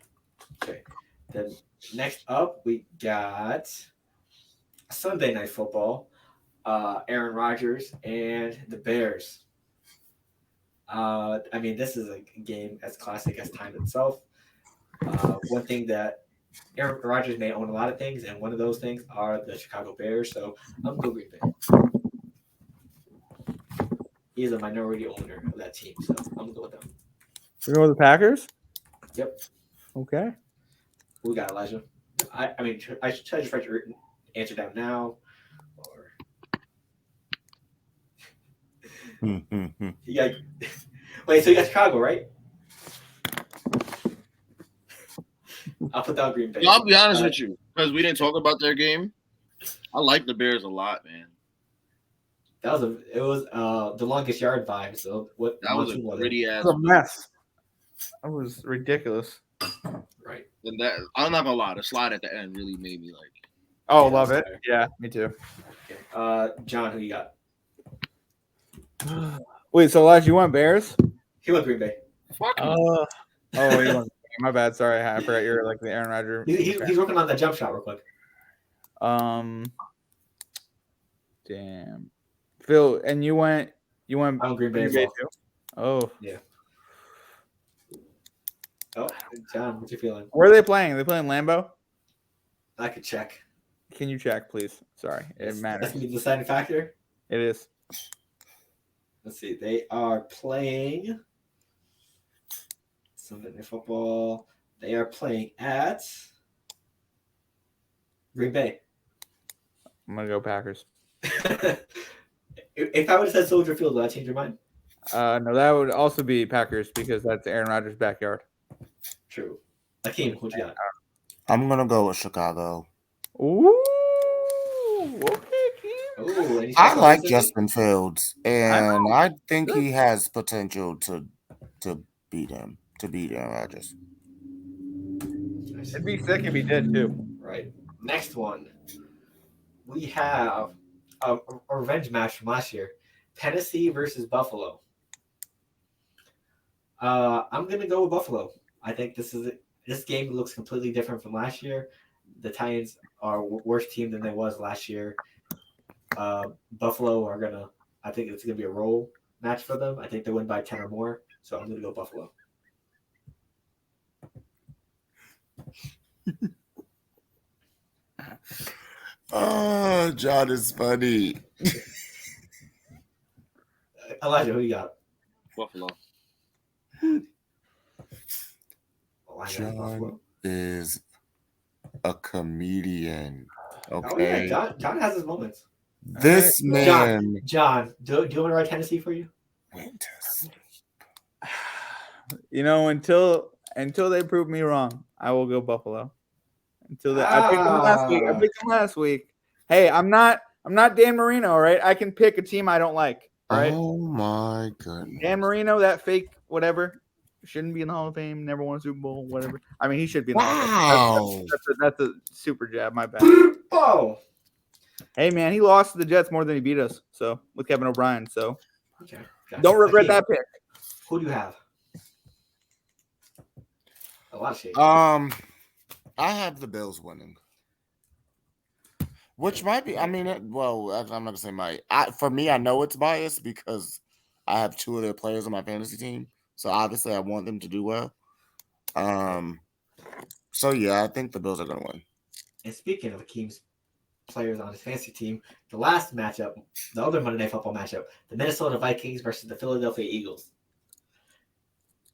Okay. Then next up, we got Sunday Night Football. Aaron Rodgers and the Bears. I mean, this is a game as classic as time itself. One thing that Aaron Rodgers may own a lot of things, and one of those things are the Chicago Bears. So I'm going Green Bay. He is a minority owner of that team, so I'm gonna go with them. We're going with the Packers. Yep. Okay. We got Elijah. I mean, I should just write your answer down now, or you got. Wait, so you got Chicago, right? I'll put down Green Bay. I'll be honest with you, because we didn't talk about their game. I like the Bears a lot, man. It was the longest yard vibe. So what? That was a gritty ass. It was a mess. That was ridiculous. Right. And that I'm not gonna lie, the slide at the end really made me like. Oh, Yeah, love that's it. fair. Yeah, me too. Okay. John, who you got? Wait, so Elijah, you want Bears? He went Green Bay. Fuck me. Oh, you want my bad. Sorry, I forgot you're like the Aaron Rodgers. He's working on that jump shot real quick. Damn. Phil, and you went I'm Green Bay as Green Bay well. too? Oh. Yeah. Oh, John, what you feeling? Where are they playing? Are they playing Lambeau? I could check. Can you check, please? Sorry, it matters. That's gonna be the deciding factor. It is. Let's see. They are playing Sunday Night Football. They are playing at Green Bay. I'm gonna go Packers. If I would have said Soldier Field, would I change your mind? No, that would also be Packers because that's Aaron Rodgers' backyard. True. Akeem, what you got? I'm gonna go with Chicago. Ooh, okay, Keem. Ooh, any I special like reason? Justin Fields, and I think he has potential to beat him, to beat Aaron Rodgers. It'd be sick if he did too. Right. Next one. We have a revenge match from last year. Tennessee versus Buffalo. I'm gonna go with Buffalo. I think this game looks completely different from last year. The Titans are a worse team than they was last year. Buffalo I think it's gonna be a roll match for them. I think they win by 10 or more. So I'm gonna go Buffalo. Oh, John is funny. Elijah, who you got? Buffalo. Elijah, John Buffalo. is a comedian. Oh Okay, yeah, John has his moments. this man John, do you want to write Tennessee for you? went to sleep. You know, until they prove me wrong, I will go Buffalo. I picked them last week. Hey, I'm not Dan Marino, right? I can pick a team I don't like, right? Oh my goodness. Dan Marino, that fake whatever, shouldn't be in the Hall of Fame, never won a Super Bowl, whatever. I mean, he should be in the Hall of Fame. That's a super jab, my bad. Oh. Hey man, he lost to the Jets more than he beat us. So with Kevin O'Brien. So Okay. Gotcha. don't regret Akeem, that pick. Who do you have? A lot of shit. I have the Bills winning, which might be. I mean, I'm not gonna say might. For me, I know it's biased because I have two of their players on my fantasy team, so obviously I want them to do well. So yeah, I think the Bills are gonna win. And speaking of Akeem's players on his fantasy team, the last matchup, the other Monday Night Football matchup, the Minnesota Vikings versus the Philadelphia Eagles.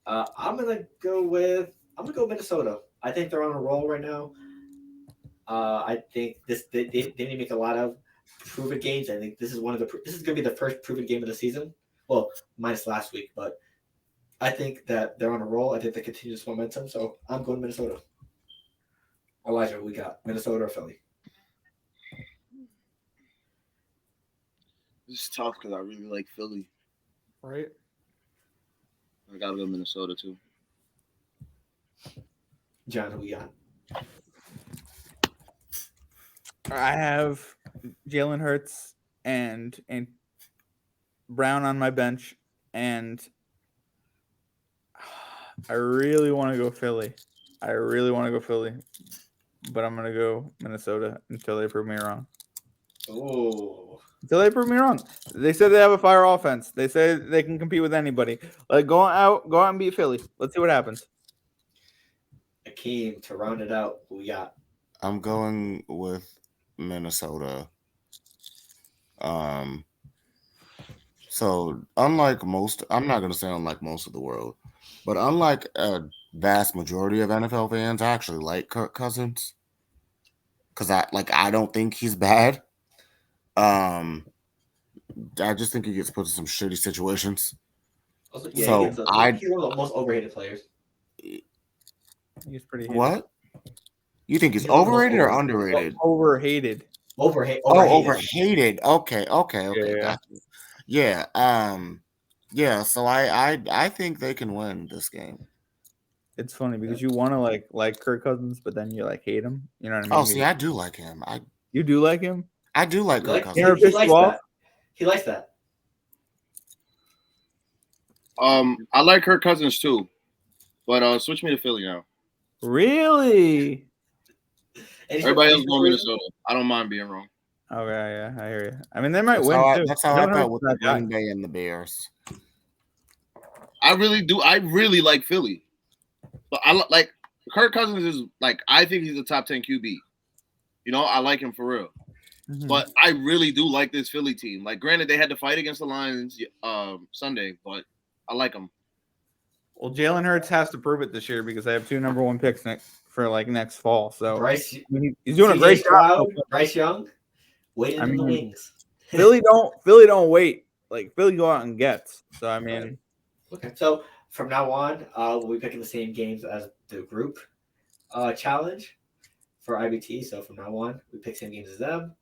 I'm gonna go Minnesota. I think they're on a roll right now. I think they need to make a lot of proven games. I think this is gonna be the first proven game of the season. Well, minus last week, but I think that they're on a roll. I think they continue this momentum, so I'm going Minnesota. Elijah, we got Minnesota or Philly? This is tough because I really like Philly. Right. I gotta go Minnesota too. John, who we got? I have Jalen Hurts and Brown on my bench, and I really want to go Philly. But I'm gonna go Minnesota until they prove me wrong. Oh, Until they prove me wrong. They said they have a fire offense. They say they can compete with anybody. Like go out and beat Philly. Let's see what happens. Akeem, to round it out, who we got? I'm going with Minnesota. So unlike most, I'm not going to say unlike most of the world, but unlike a vast majority of NFL fans, I actually like Kirk Cousins because I don't think he's bad. I just think he gets put in some shitty situations. Also, So he's one of the most overrated players. He's pretty hated. What? You think he's He's one of the most overrated or overrated. underrated? Overhated. Overhated. Overhated. Okay. Yeah. Got you. Yeah. Yeah. So I think they can win this game. It's funny because you want to like Kirk Cousins, but then you like hate him. You know what I mean? Oh, see, I do like him. You do like him? I do like Kirk He Cousins. Pissed likes you off? that. He likes that. I like Kirk Cousins too, but switch me to Philly now. Really? Everybody else going Minnesota. I don't mind being wrong. Okay, yeah, I hear you. I mean, they might win too. That's how I felt with the Green Bay and the Bears. I really do. I really like Philly, but I like Kirk Cousins is like I think he's a top 10 QB. You know, I like him for real. Mhm. But I really do like this Philly team. Like, granted, they had to fight against the Lions Sunday, but I like them. Well, Jalen Hurts has to prove it this year because they have 2 number 1 picks for next fall. So Bryce, he's doing a great job. Bryce Young, waiting in the wings. Philly don't wait. Like Philly go out and gets. So I mean, okay. So from now on, we'll be picking the same games as the group challenge for IBT. So from now on, we pick same games as them.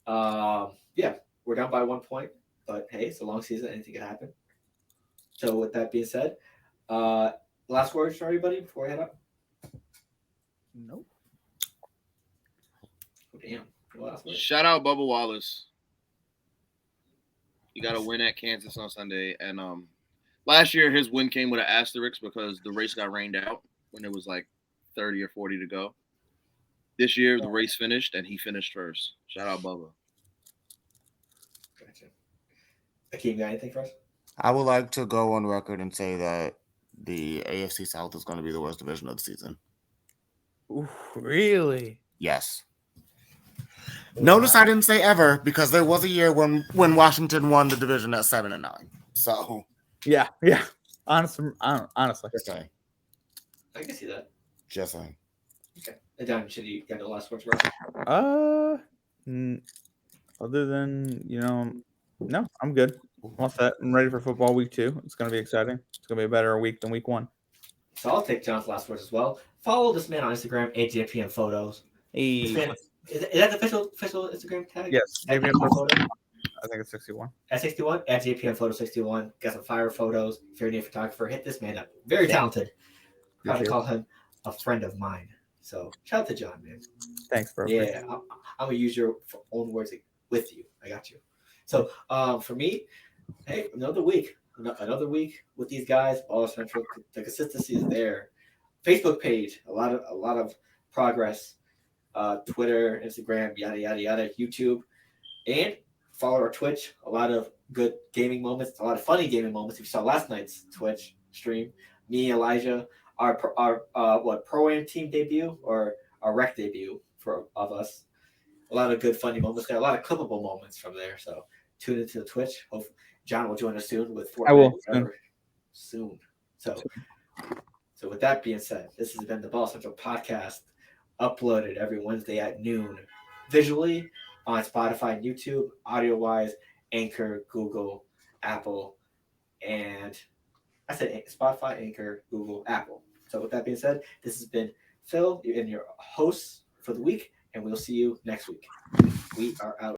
Yeah, we're down by 1 point, but hey, it's a long season. Anything can happen. So with that being said, last words for everybody before we head up. nope. Oh, damn. Last words. Shout out Bubba Wallace. He got a win at Kansas on Sunday, and last year his win came with an asterisk because the race got rained out when it was like 30 or 40 to go. This year the race finished and he finished first. Shout out Bubba. Gotcha. Akeem, got anything for us? I would like to go on record and say that the AFC South is going to be the worst division of the season. Ooh, really? Yes. Notice I didn't say ever because there was a year when Washington won the division at 7-9. So yeah. Honestly. just saying. I can see that. Just saying. Okay. And Don, should you get the last words for us? Other than no, I'm good. All set. I'm ready for football week 2. It's gonna be exciting. It's gonna be a better week than week 1. So I'll take John's last words as well. Follow this man on Instagram, AJPM Photos. Hey. Is that the official Instagram tag? Yes. At JPM JPM Photo. Photo? I think it's 61. At 61? At JPM Photo 61. Got some fire photos. If you're a new photographer, hit this man up. Very talented. Proud to call him a friend of mine. So shout out to John, man. Thanks, bro. Yeah, I'm gonna use your own words with you. I got you. So for me, hey, another week with these guys. All Central, the consistency is there. Facebook page, a lot of progress. Twitter, Instagram, yada yada yada, YouTube, and follow our Twitch. A lot of good gaming moments, a lot of funny gaming moments. If you saw last night's Twitch stream, me, Elijah, our pro-am team debut or our rec debut of us. A lot of good funny moments there. A lot of clippable moments from there. So tune into the Twitch. Hope John will join us soon with Fortnite. I will soon. So with that being said, this has been the Ball Central podcast, uploaded every Wednesday at noon, visually on Spotify and YouTube, audio-wise, Anchor, Google, Apple, and I said Spotify, Anchor, Google, Apple. So with that being said, this has been Phil and your host for the week, and we'll see you next week. We are out.